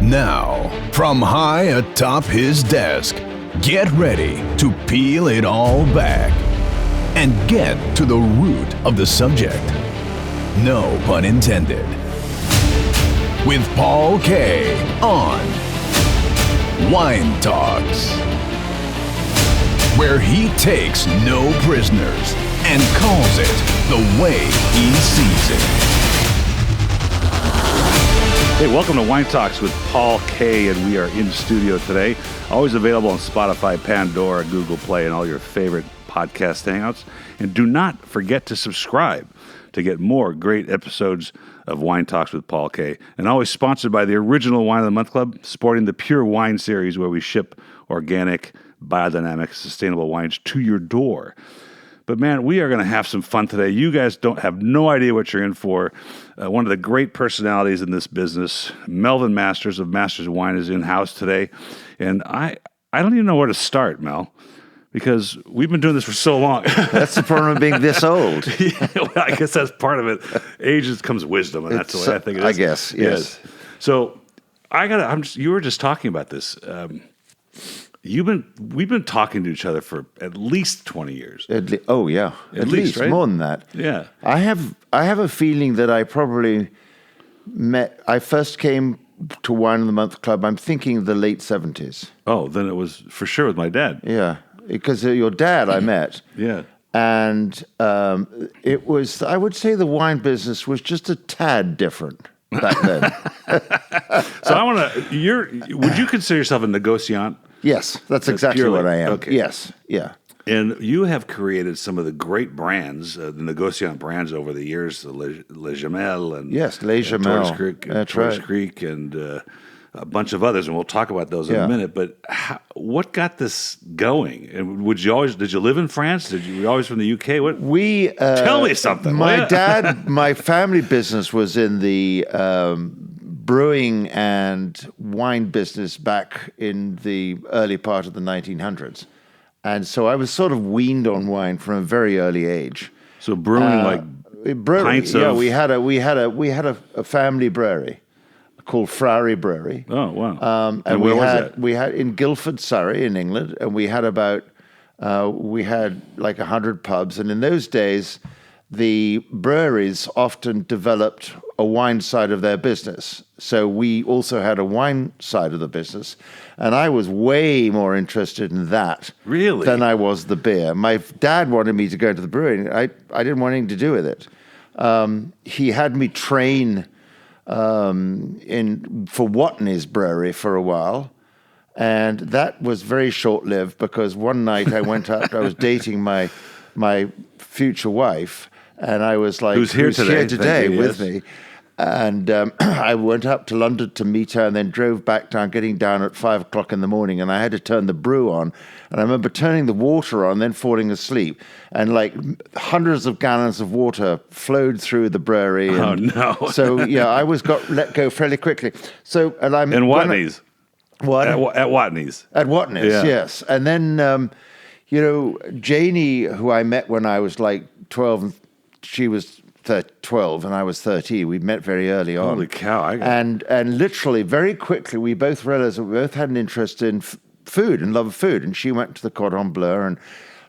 Now, from high atop his desk, get ready to peel it all back and get to the root of the subject. No pun intended. With Paul K. on Wine Talks, where he takes no prisoners and calls it the way he sees it. Hey, welcome to Wine Talks with Paul K. And we are in studio today. Always available on Spotify, Pandora, Google Play, and all your favorite podcast hangouts. And do not forget to subscribe to get more great episodes of Wine Talks with Paul K. And always sponsored by the original Wine of the Month Club, supporting the Pure Wine series where we ship organic, biodynamic, sustainable wines to your door. But man, we are going to have some fun today. You guys have no idea what you're in for. One of the great personalities in this business, Melvyn Masters of Masters Wine, is in-house today. And I don't even know where to start, Mel, because we've been doing this for so long. That's the problem of being this old. Yeah, well, I guess that's part of it. Age comes wisdom, and that's the way I think it is. I guess, yes. So you were just talking about this. We've been talking to each other for at least 20 years. At least right? More than that. Yeah. I have a feeling that I probably I first came to Wine of the Month Club, I'm thinking the late 70s. Oh, then it was for sure with my dad. Yeah, because your dad I met. Yeah. And it was, I would say the wine business was just a tad different back then. So I want to, would you consider yourself a negociant? Yes, that's exactly what I am. Okay. Yes, yeah. And you have created some of the great brands, the negociant brands over the years, the Le Jamel and yes, Le Jamel. Torres Creek, and a bunch of others, and we'll talk about those in a minute. But what got this going? And did you live in France? Were you always from the UK? Tell me something. My family business was in the brewing and wine business back in the early part of the 1900s. And so I was sort of weaned on wine from a very early age. So brewing pints of... Yeah, we had a family brewery called Frary Brewery. Oh, wow. And where was that? We had in Guildford, Surrey, in England, and we had like 100 pubs. And in those days, the breweries often developed a wine side of their business. So we also had a wine side of the business. And I was way more interested in that than I was the beer. My dad wanted me to go to the brewery. I didn't want anything to do with it. He had me train for Watney's brewery for a while. And that was very short-lived because one night I went up, I was dating my future wife, and I was like, who's here today with me. And I went up to London to meet her and then drove back down, getting down at 5 o'clock in the morning. And I had to turn the brew on. And I remember turning the water on, then falling asleep. And like hundreds of gallons of water flowed through the brewery. Oh, no. So, yeah, I got let go fairly quickly. So, and I'm... In Watney's. What? At Watney's. At Watney's, yeah. Yes. And then, Janie, who I met when I was like 12, she was 12 and I was 13. We met very early on. Holy cow. And literally, very quickly, we both realized that we both had an interest in food and love of food. And she went to the Cordon Bleu. And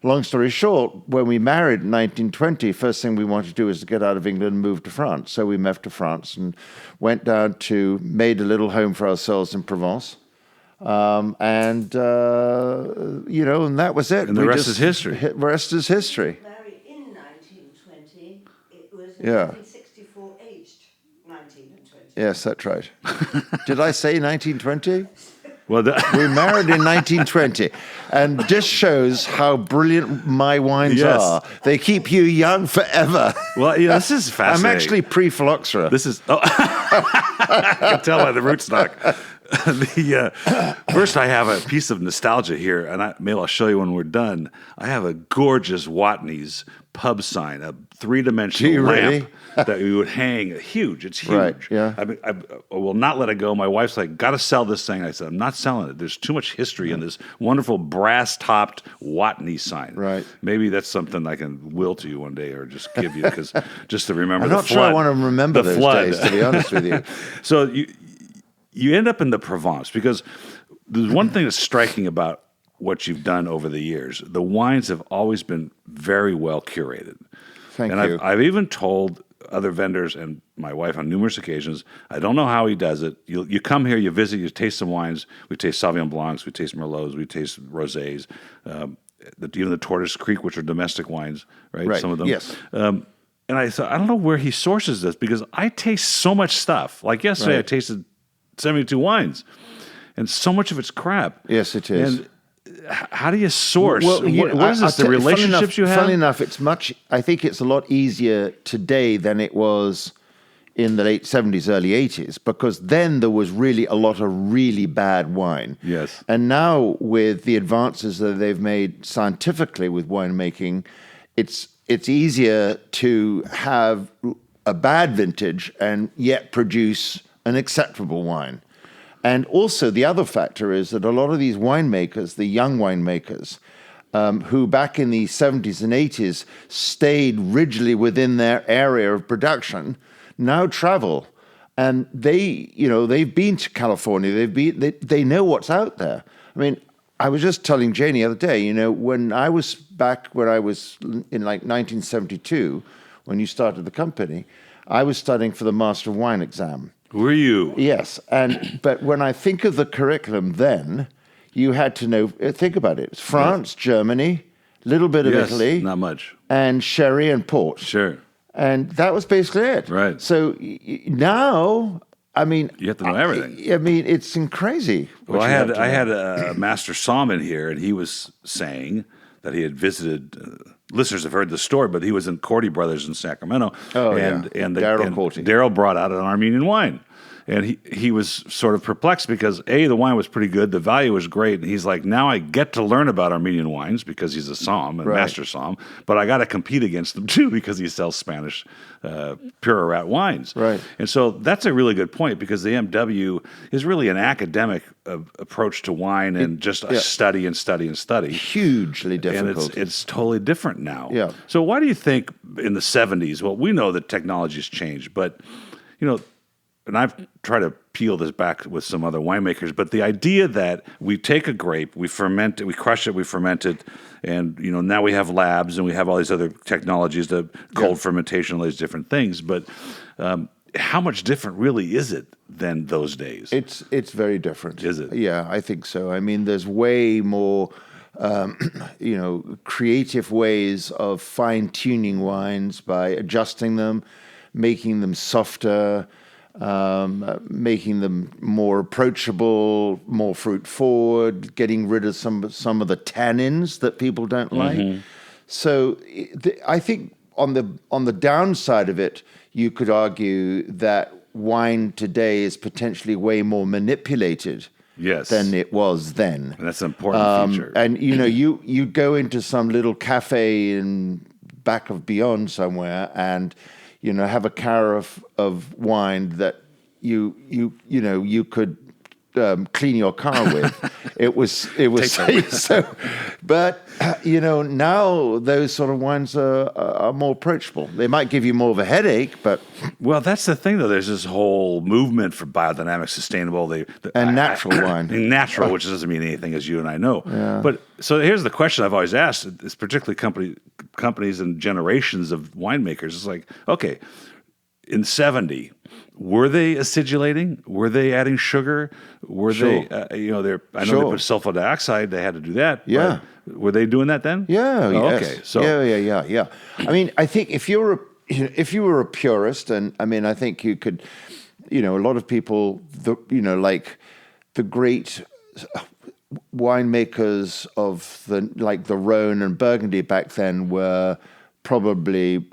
long story short, when we married in 1920, first thing we wanted to do was to get out of England and move to France. So we moved to France and went down made a little home for ourselves in Provence. And that was it. And the rest is history. The rest is history. Married in 1920. It was in 1964, aged 19 and 20. Yes, that's right. Did I say 1920? Well, we married in 1920, and this shows how brilliant my wines are. They keep you young forever. Well, this is fascinating. I'm actually pre-phylloxera. I can tell by the rootstock. First, I have a piece of nostalgia here, and maybe I'll show you when we're done. I have a gorgeous Watney's pub sign, a three-dimensional lamp that we would hang. Huge. It's huge. Right, yeah. I will not let it go. My wife's like, got to sell this thing. I said, I'm not selling it. There's too much history in this wonderful brass-topped Watney sign. Right. Maybe that's something I can will to you one day or just give you just to remember I'm the not flood. sure I want to remember those flood. days, to be honest with you. So you end up in the Provence because there's one thing that's striking about what you've done over the years. The wines have always been very well curated. Thank you. I've even told other vendors and my wife on numerous occasions, I don't know how he does it. You come here, you visit, you taste some wines. We taste Sauvignon Blancs, we taste Merlots, we taste Rosés, even the Tortoise Creek, which are domestic wines, right? Right. Some of them. Yes. And I thought, I don't know where he sources this because I taste so much stuff. Like yesterday, I Right. tasted 72 wines, and so much of it's crap. Yes, it is. And how do you source? Well, what is this? The relationships you have? Funnily enough, I think it's a lot easier today than it was in the late 70s, early 80s, because then there was really a lot of really bad wine. Yes. And now with the advances that they've made scientifically with winemaking, it's easier to have a bad vintage and yet produce an acceptable wine. And also the other factor is that a lot of these winemakers, the young winemakers, who back in the 70s and 80s stayed rigidly within their area of production, now travel. And they've been to California. They know what's out there. I mean, I was just telling Janie the other day, when I was in like 1972, when you started the company, I was studying for the Master of Wine exam. Were you? Yes, but when I think of the curriculum then, you had to know, think about it. It's France, Germany, a little bit of Italy. Not much. And sherry and port. Sure. And that was basically it. Right. So now, I mean... You have to know everything. I mean, it's crazy. Well, I had a master somm in here, and he was saying that he had visited... listeners have heard the story, but he was in Cordy Brothers in Sacramento. Oh, and Daryl Daryl brought out an Armenian wine. And he was sort of perplexed because, A, the wine was pretty good, the value was great, and he's like, now I get to learn about Armenian wines because he's a somm, a master somm, but I got to compete against them too because he sells Spanish pure rat wines. Right. And so that's a really good point because the MW is really an academic approach to wine and just a study and study and study. Hugely difficult. And it's totally different now. Yeah. So why do you think in the 70s, well, we know that technology has changed, but, and I've tried to peel this back with some other winemakers, but the idea that we take a grape, we ferment it, we crush it, we ferment it, and now we have labs and we have all these other technologies, the cold fermentation, all these different things. But how much different really is it than those days? It's very different. Is it? Yeah, I think so. I mean, there's way more, creative ways of fine-tuning wines by adjusting them, making them softer, making them more approachable, more fruit forward, getting rid of some of the tannins that people don't like. So I think on the downside of it, you could argue that wine today is potentially way more manipulated than it was then. And that's an important feature. And you go into some little cafe in back of Beyond somewhere and have a carafe of wine that you could clean your car with. It was so. But now those sort of wines are more approachable. They might give you more of a headache, but well, that's the thing though. There's this whole movement for biodynamic, sustainable, natural wine. Natural, which doesn't mean anything, as you and I know. Yeah. But so here's the question I've always asked: is particularly companies and generations of winemakers. It's like, okay, in 70. Were they acidulating? Were they adding sugar? Were they? I know they put sulfur dioxide. They had to do that. Yeah. Were they doing that then? Yeah. Oh, yes. Okay. So yeah. I mean, I think if you were a purist, and I mean, I think you could, a lot of people, like the great winemakers of the Rhone and Burgundy back then were probably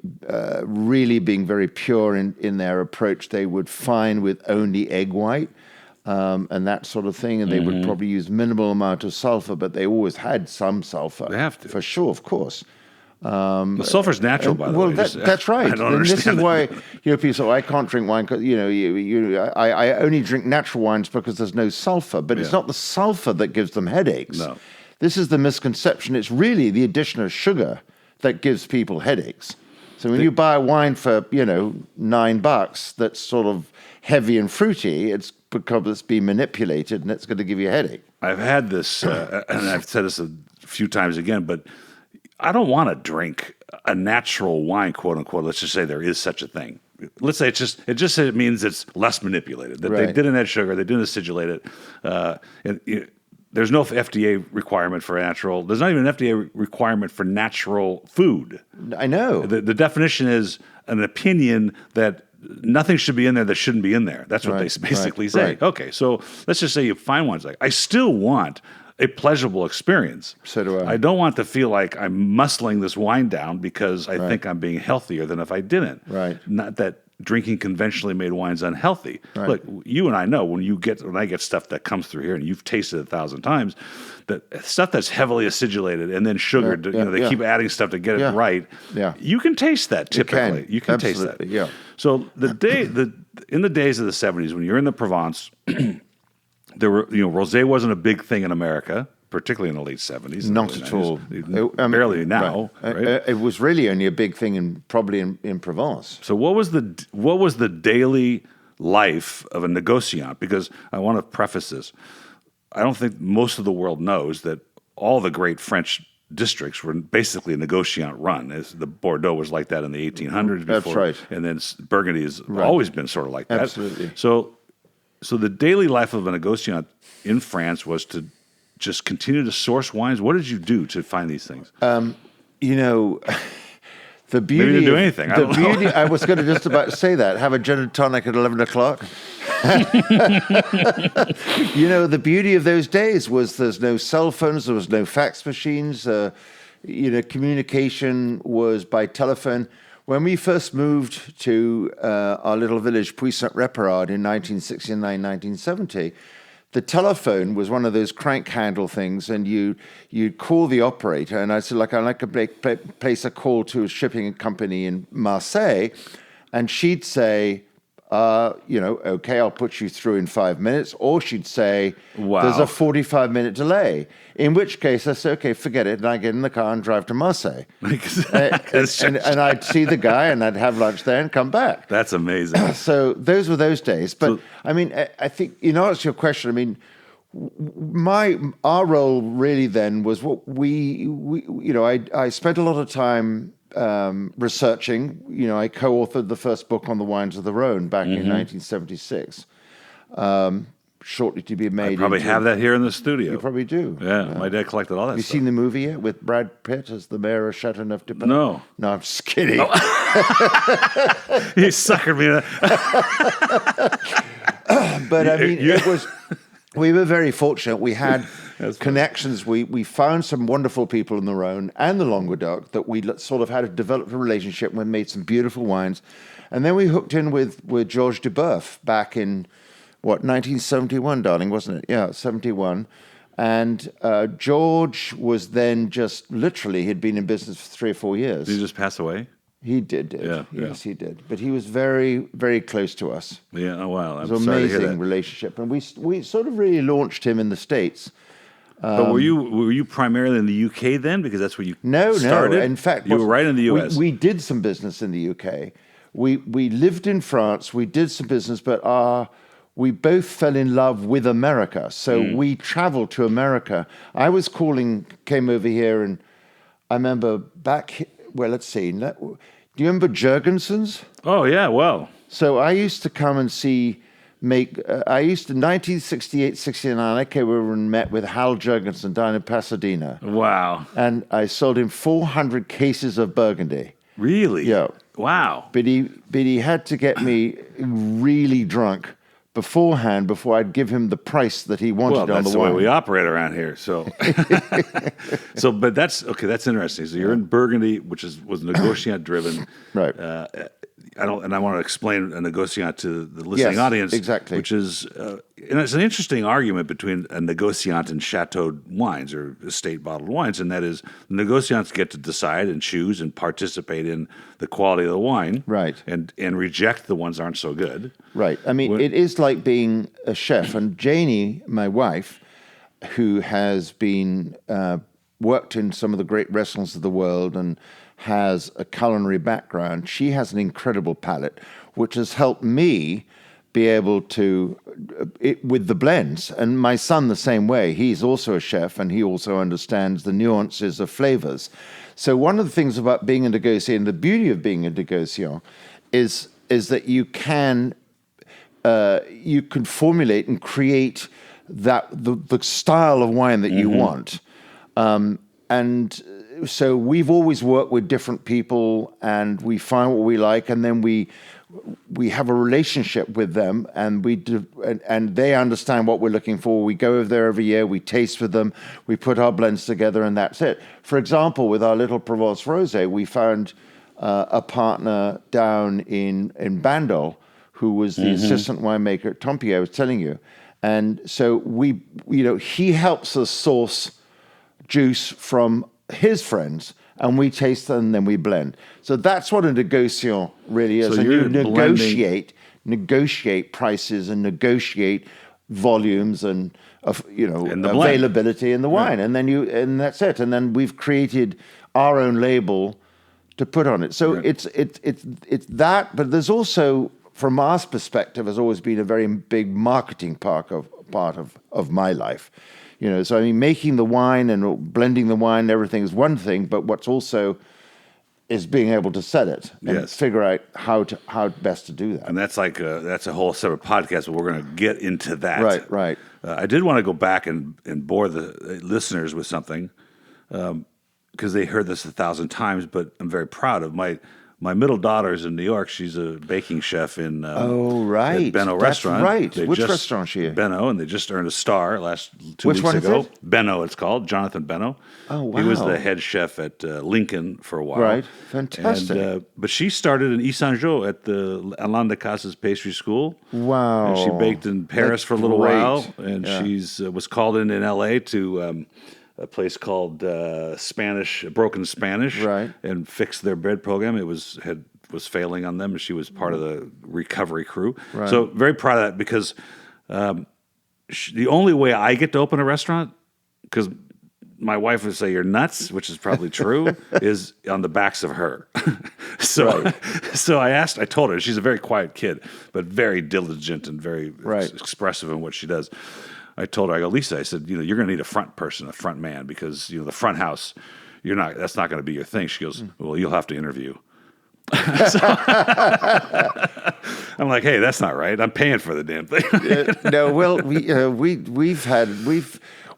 really being very pure in their approach. They would fine with only egg white and that sort of thing, and they would probably use minimal amount of sulfur, but they always had some sulfur. They have to. For sure, of course. The sulfur's natural, by the way. That's right. I don't and understand this is why people say, I can't drink wine because I only drink natural wines because there's no sulfur. But it's not the sulfur that gives them headaches. No. This is the misconception. It's really the addition of sugar that gives people headaches. So when you buy a wine for $9, that's sort of heavy and fruity. It's because it's been manipulated and it's going to give you a headache. I've had this, and I've said this a few times again, but I don't want to drink a natural wine, quote unquote. Let's just say there is such a thing. Let's say it means it's less manipulated. That they didn't add sugar, they didn't acidulate it. There's no FDA requirement for natural. There's not even an FDA requirement for natural food. I know. The definition is an opinion that nothing should be in there that shouldn't be in there. That's what they basically say. Right. Okay, so let's just say you find one's like, I still want a pleasurable experience. So do I. I don't want to feel like I'm muscling this wine down because I think I'm being healthier than if I didn't. Right. Not that drinking conventionally made wine's unhealthy. Right. Look, you and I know when I get stuff that comes through here and you've tasted it 1,000 times, that stuff that's heavily acidulated and then sugared, they keep adding stuff to get it right. Yeah. You can taste that typically. You can taste that. Yeah. So in the days of the 70s, when you're in the Provence, there were, rosé wasn't a big thing in America, particularly in the late 70s. Not at all. Barely now. Right. It was really only a big thing probably in Provence. So what was the daily life of a negociant? Because I want to preface this. I don't think most of the world knows that all the great French districts were basically a negociant run. As the Bordeaux was like that in the 1800s. That's before, right. And then Burgundy has always been sort of like that. Absolutely. So the daily life of a negociant in France was to just continue to source wines. What did you do to find these things? The beauty. Maybe didn't do anything. I was going to just about say that. Have a gin and tonic at 11 o'clock. The beauty of those days was there's no cell phones, there was no fax machines. Communication was by telephone. When we first moved to our little village, Puy-Saint-Réparade, in 1969, 1970, the telephone was one of those crank handle things, and you'd call the operator, and I said, I'd like to place a call to a shipping company in Marseille, and she'd say, okay, I'll put you through in 5 minutes, or she'd say, there's a 45-minute delay, in which case I say, okay, forget it, and I get in the car and drive to Marseille. and I'd see the guy, and I'd have lunch there and come back. That's amazing. So those were those days. But, I think, in answer to your question, our role really then was what I spent a lot of time researching. I co-authored the first book on the wines of the Rhone back in 1976. Shortly to be made. I probably have that here in the studio. You probably do. Yeah, my dad collected all that Have you seen the movie yet with Brad Pitt as the mayor of Chateauneuf-du-Pape? No. No, I'm just kidding. He suckered me. But it was. We were very fortunate. We had connections. We found some wonderful people in the Rhone and the Languedoc that we sort of had to develop a relationship with, made some beautiful wines. And then we hooked in with Georges Duboeuf back in, 1971, darling, wasn't it? Yeah, 71. And George was then just literally, he'd been in business for 3 or 4 years. Did he just pass away? He did. Yeah, yes, he did. But he was very, very close to us. Yeah, oh, wow. It was an amazing relationship. And we sort of really launched him in the States. But were you primarily in the UK then? Because that's where you started? No. In fact, you were right in the US. We did some business in the UK. We lived in France. We did some business, but we both fell in love with America. So we traveled to America. I came over here, and I remember back, let's see. Do you remember Jurgensen's? Oh, yeah, well. So I used to come and in 1968, 69, I came over and met with Hal Jurgensen down in Pasadena. Wow. And I sold him 400 cases of Burgundy. Really? Yeah. Wow. But he had to get me really drunk beforehand before I'd give him the price that he wanted on the wine. That's the way we operate around here. So, but that's okay. That's interesting. So you're in Burgundy, which was negociant driven, right? I want to explain a negociant to the listening audience, exactly. Which is, and it's an interesting argument between a negociant and chateau wines or estate bottled wines, and that is, negociants get to decide and choose and participate in the quality of the wine, right? And reject the ones that aren't so good, right? It is like being a chef. And Janie, my wife, who has been worked in some of the great restaurants of the world and has a culinary background, she has an incredible palate, which has helped me be able to, with the blends. And my son the same way. He's also a chef, and he also understands the nuances of flavors. So one of the things about being a negociant, and the beauty of being a negociant, is that you can formulate and create the style of wine that you want. And so we've always worked with different people, and we find what we like, and then we have a relationship with them, and and they understand what we're looking for. We go over there every year, we taste with them, we put our blends together, and that's it. For example, with our little Provence Rosé, we found a partner down in Bandol who was the assistant winemaker at Tempier, I was telling you. And so he helps us source juice from his friends, and we taste them, and then we blend. So that's what a negociant really is. So and you're you negotiate prices and negotiate volumes and availability in the wine, and that's it. And then we've created our own label to put on it. So it's that, but there's also, from our perspective, has always been a very big marketing part of my life. So I mean, making the wine and blending the wine and everything is one thing, but what's also is being able to sell it and figure out how best to do that. And that's that's a whole separate podcast, but we're going to get into that. Right. I did want to go back and bore the listeners with something, because they heard this 1,000 times, but I'm very proud of my middle daughter's in New York. She's a baking chef in at Benno Restaurant. Right. Which restaurant is she in? Benno, and they just earned a star two Which weeks one ago. is it? Benno, it's called. Jonathan Benno. Oh, wow. He was the head chef at Lincoln for a while. Right. Fantastic. And, but she started in Ysanjo at the Alain de Casas Pastry School. Wow. And she baked in Paris for a little great. while, and she's was called in L.A. to a place called Broken Spanish, right, and fixed their bread program. It was failing on them, and she was part of the recovery crew. Right. So very proud of that, because the only way I get to open a restaurant, because my wife would say you're nuts, which is probably true, is on the backs of her. So I told her, she's a very quiet kid, but very diligent and very expressive in what she does. I told her, I go, Lisa, I said, you're going to need a front person, a front man, because the front house, that's not going to be your thing. She goes, well, you'll have to interview. So, I'm like, hey, that's not right. I'm paying for the damn thing. No, well,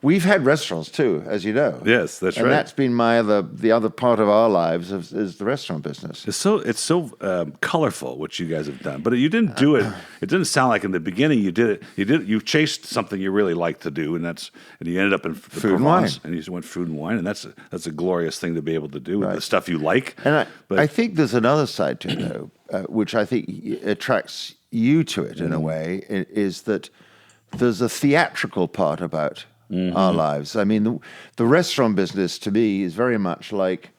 we've had restaurants too, as you know. Yes, that's right. And that's been the other part of our lives is the restaurant business. It's so colorful what you guys have done, but you didn't do it. It didn't sound like in the beginning you did it. You chased something you really liked to do, and you ended up in food and wine, and you went food and wine, and that's a glorious thing to be able to do with the stuff you like. And I think there's another side to it, though, which I think attracts you to it in a way, is that there's a theatrical part about our lives. I mean, the restaurant business to me is very much like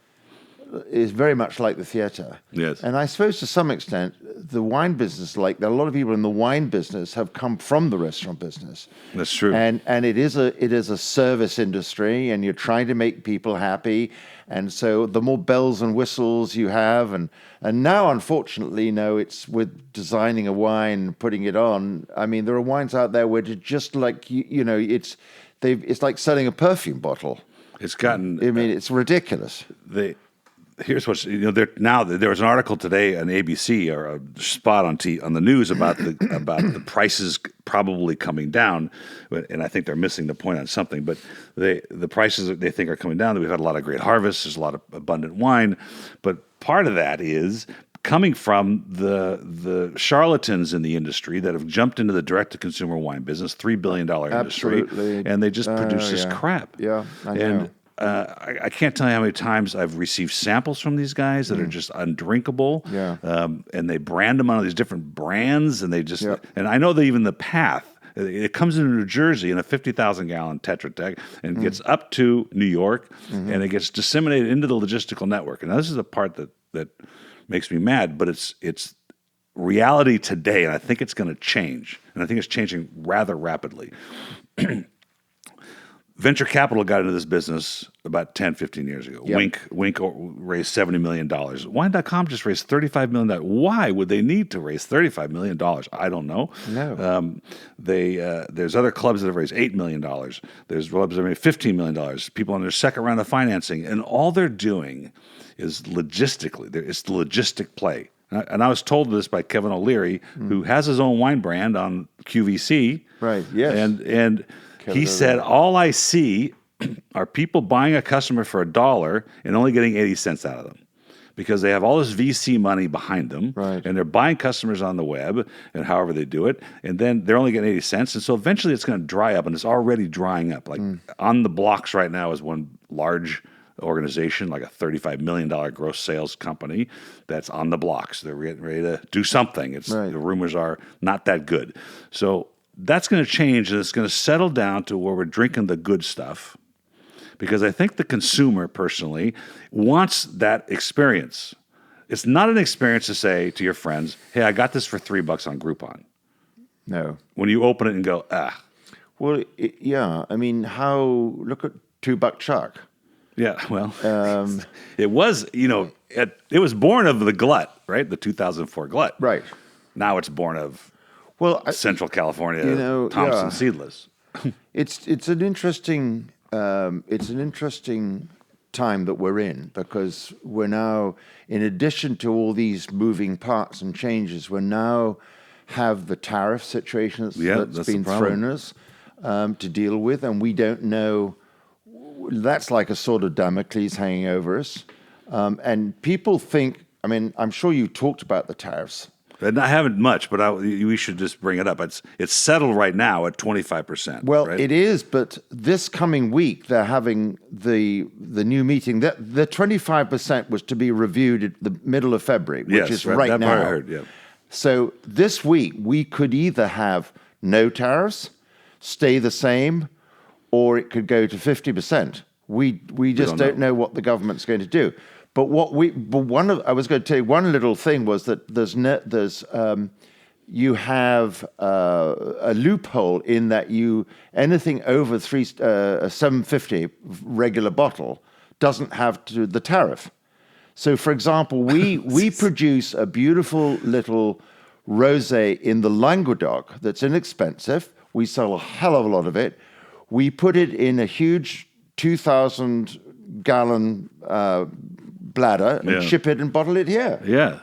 the theater. Yes. And I suppose to some extent, the wine business, a lot of people in the wine business have come from the restaurant business. That's true. And it is a service industry, and you're trying to make people happy. And so the more bells and whistles you have, and now, unfortunately, it's with designing a wine, putting it on. I mean, there are wines out there where it's just like, it's like selling a perfume bottle. It's gotten. I mean, it's ridiculous. Here's what's now. There was an article today on ABC or a spot on the news about the prices probably coming down, and I think they're missing the point on something. But the prices that they think are coming down. That we've had a lot of great harvests. There's a lot of abundant wine, but part of that is coming from the charlatans in the industry that have jumped into the direct-to-consumer wine business, $3 billion industry, and they just produce this crap. Yeah, I know. And I can't tell you how many times I've received samples from these guys that are just undrinkable. Yeah. And they brand them on these different brands, and they just and I know that even the path. It comes into New Jersey in a 50,000-gallon Tetra Tech and gets up to New York, and it gets disseminated into the logistical network. And now this is the part that makes me mad, but it's reality today, and I think it's going to change, and I think it's changing rather rapidly. venture capital got into this business about 10, 15 years ago. Yep. Wink raised $70 million. Wine.com just raised $35 million. Why would they need to raise $35 million? I don't know. No. There's other clubs that have raised $8 million. There's clubs that have raised $15 million. People on their second round of financing. And all they're doing is logistically, it's the logistic play. And I was told this by Kevin O'Leary, who has his own wine brand on QVC. Right, yes. And he said, all I see are people buying a customer for $1 and only getting 80 cents out of them because they have all this VC money behind them, right. and they're buying customers on the web and however they do it, and then they're only getting 80 cents. And so eventually it's going to dry up, and it's already drying up. Like On the Blocks right now is one large organization, like a $35 million gross sales company that's on the blocks. They're ready to do something. The rumors are not that good. So that's going to change, and it's going to settle down to where we're drinking the good stuff, because I think the consumer, personally, wants that experience. It's not an experience to say to your friends, hey, I got this for $3 on Groupon. No. When you open it and go, ah. Well, yeah. I mean, look at $2 Chuck. Yeah, well, it was, it was born of the Glut, right? The 2004 Glut. Right. Now it's born of Central California, Thompson Seedless. It's an interesting time that we're in, because we're now, in addition to all these moving parts and changes, we now have the tariff situation that's been thrown us to deal with, and we don't know. That's like a sort of Damocles hanging over us. And people think, I mean, I'm sure you talked about the tariffs. I haven't much, but we should just bring it up. It's settled right now at 25%. Well, right? It is, but this coming week they're having the new meeting. The 25% was to be reviewed at the middle of February, which is right now. That part I heard, yeah. So this week we could either have no tariffs, stay the same, or it could go to 50%. We just don't know what the government's going to do. But I was going to tell you one little thing was that you have a loophole in that anything over a $7.50 regular bottle doesn't have the tariff. So, for example, we produce a beautiful little rosé in the Languedoc that's inexpensive. We sell a hell of a lot of it. We put it in a huge 2,000-gallon bladder and ship it and bottle it here. Yeah.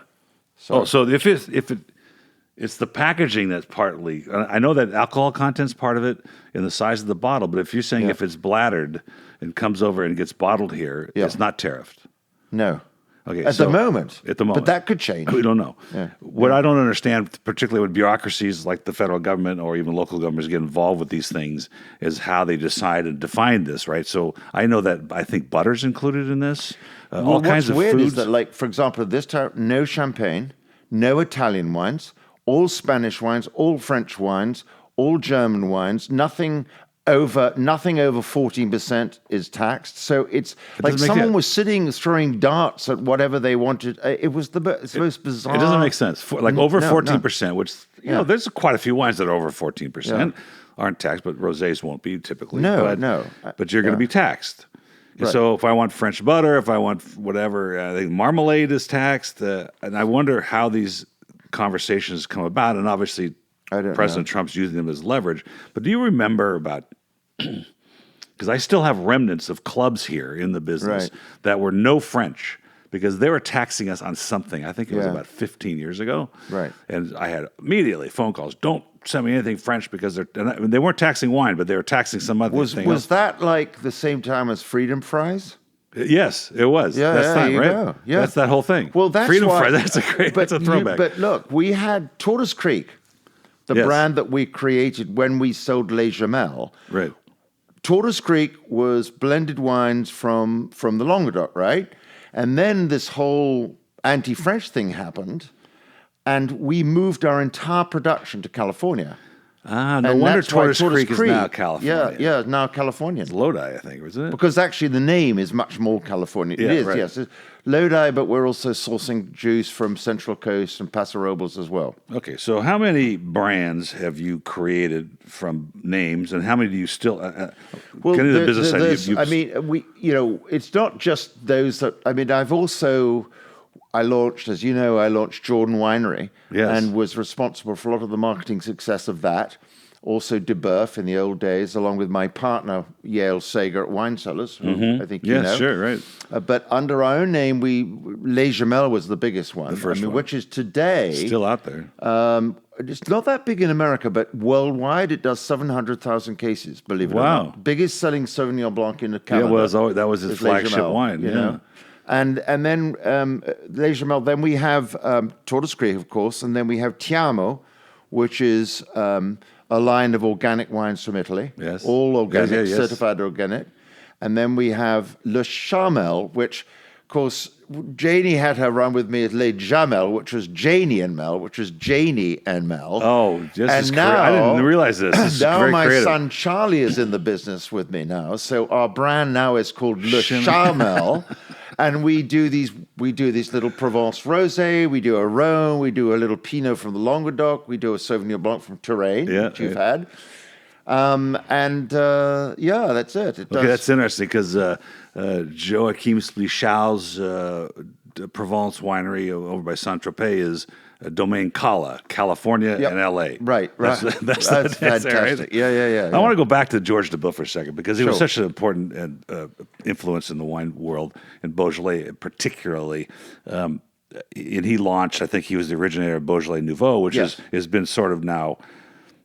So if it's the packaging that's partly. I know that alcohol content's part of it in the size of the bottle, but if you're saying if it's bladdered and comes over and gets bottled here, it's not tariffed. No. Okay. At the moment. But that could change. We don't know. Yeah. What I don't understand, particularly when bureaucracies like the federal government or even local governments get involved with these things, is how they decide and define this, right? So I know that I think butter's included in this. All kinds of what's weird foods. is that, like, for example, this time, no champagne, no Italian wines, all Spanish wines, all French wines, all German wines, nothing over 14% is taxed. So it's like someone was sitting throwing darts at whatever they wanted. It was it's the most bizarre. It doesn't make sense. Like over 14%, which there's quite a few wines that are over 14%, aren't taxed, but rosés won't be typically. No. But you're going to be taxed. Right. So if I want French butter, if I want whatever, I think marmalade is taxed. And I wonder how these conversations come about. And obviously, President Trump's using them as leverage. But do you remember about, because I still have remnants of clubs here in the business that were no French, because they were taxing us on something. I think it was about 15 years ago. Right. And I had immediately phone calls. Don't send me anything French, because they weren't taxing wine, but they were taxing some other thing. Was that like the same time as Freedom Fries? Yes, it was. Yeah, that's time, right? Go. Yeah. That's that whole thing. Well, that's Freedom why, Fries. That's a throwback. But look, we had Tortoise Creek, the brand that we created when we sold Les Gemelles. Right. Tortoise Creek was blended wines from the Languedoc, right? And then this whole anti-French thing happened, and we moved our entire production to California. No And wonder that's why Tortoise Creek is now California. Yeah, now Californian. It's Lodi, I think, isn't it? Because actually the name is much more Californian. Yeah, It is, right. yes. It's Lodi, but we're also sourcing juice from Central Coast and Paso Robles as well. Okay, so how many brands have you created from names, and how many do you still? Well, get into the business side. there's- I mean, it's not just those that. I mean, I launched, as you know, Jordan Winery, Yes. and was responsible for a lot of the marketing success of that. Also, DeBurf in the old days, along with my partner Yale Sager at Wine Cellars, who I think you know. Yes, sure, right. But under our own name, Les Gemelles was the biggest one, first one. which is today Still out there. It's not that big in America, but worldwide it does 700,000 cases. Believe it or Wow. not, biggest selling Sauvignon Blanc in the Yeah, Canada. that was his is Les flagship Gemelles, wine. you Yeah. know? And then Les Gemelles. Then we have Tortoise Creek, of course, and then we have Tiamo, which is a line of organic wines from Italy. Yes. All organic, Yes. certified organic. And then we have Le Chamel, which, of course, Janie had her run with me as Les Jamel, which was Janie and Mel, which was Janie and Mel. Oh, just and as now, I didn't realize this. This is now very my creative. son Charlie is in the business with me now. So our brand now is called Le Chanel. Chamel. And we do these little Provence rosé, we do a Rhone, we do a little Pinot from the Languedoc, we do a Sauvignon Blanc from Touraine, which you've had. That's it. Okay, that's interesting because Joachim Splichau's Provence winery over by Saint-Tropez is Domaine Cala, California and L.A. Right. That's fantastic. Right? Yeah. I want to go back to George DeBuff for a second because he was Sure. such an important influence in the wine world, in Beaujolais particularly. And he launched, I think he was the originator of Beaujolais Nouveau, which Yes. has been sort of now...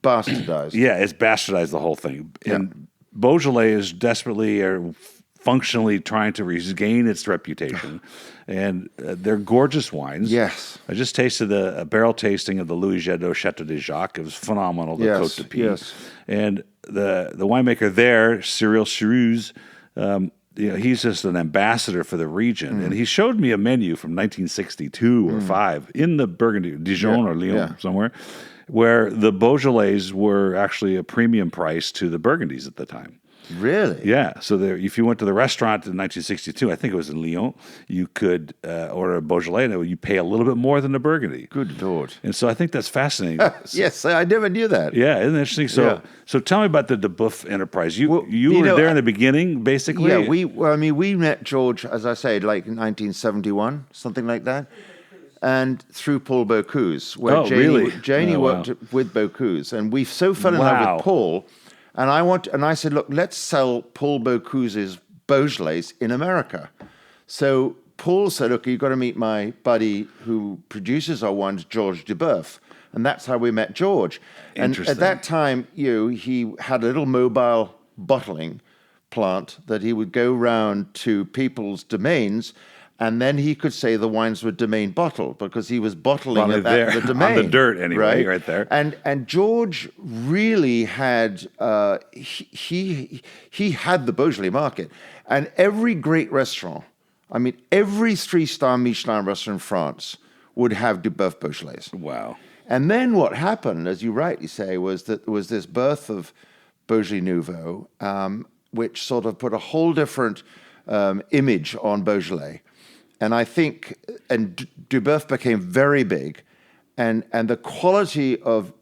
Bastardized. Yeah, it's bastardized the whole thing. And Beaujolais is desperately or functionally trying to regain its reputation. And they're gorgeous wines. Yes. I just tasted a barrel tasting of the Louis Jadot Chateau de Jacques. It was phenomenal, the Yes, Côte de Pie. yes. And the winemaker there, Cyril Chirouz, he's just an ambassador for the region. And he showed me a menu from 1962 or 5 in the Burgundy, Dijon or Lyon somewhere, where the Beaujolais were actually a premium price to the Burgundies at the time. Really? Yeah. So if you went to the restaurant in 1962, I think it was in Lyon, you could order a Beaujolais and you pay a little bit more than the Burgundy. Good Lord. And so I think that's fascinating. Yes, I never knew that. Yeah, isn't that interesting? So tell me about the DeBuff enterprise. You were there in the beginning, basically? Yeah, we met George, as I said, like in 1971, something like that. And through Paul Bocuse, where Janie worked with Bocuse, and we so fell in love with Paul. And I said, look, let's sell Paul Bocuse's Beaujolais in America. So Paul said, look, you've got to meet my buddy who produces our wines, George DeBuff. And that's how we met George. And at that time, he had a little mobile bottling plant that he would go round to people's domains. And then he could say the wines were domain bottled because he was bottling at the domain. On the dirt anyway, right there. And George really had, he had the Beaujolais market. And every great restaurant, I mean, every 3-star Michelin restaurant in France would have DeBuff Beaujolais. Wow. And then what happened, as you rightly say, was that there was this birth of Beaujolais Nouveau, which sort of put a whole different image on Beaujolais. And I think, DeBuff became very big, and the quality of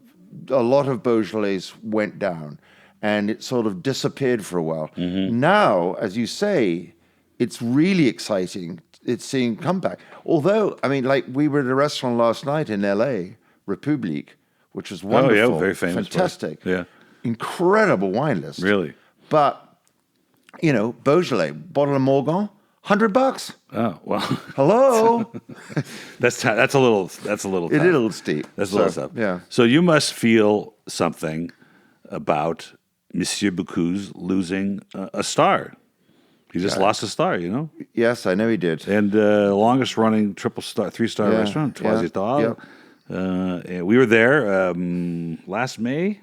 a lot of Beaujolais went down, and it sort of disappeared for a while. Mm-hmm. Now, as you say, it's really exciting. It's seeing comeback. Although, I mean, like we were at a restaurant last night in L.A., Republique, which was wonderful. Oh, yeah, very famous. Fantastic. Yeah. Incredible wine list. Really? But, Beaujolais, bottle of Morgon, $100. Oh, well. Hello. That's a little tough. It's a little steep. That's a little tough. Yeah. So you must feel something about Monsieur Bocuse losing a star. He just lost a star, Yes, I know he did. And longest running 3-star restaurant, Trois Étoiles. Yep. We were there last May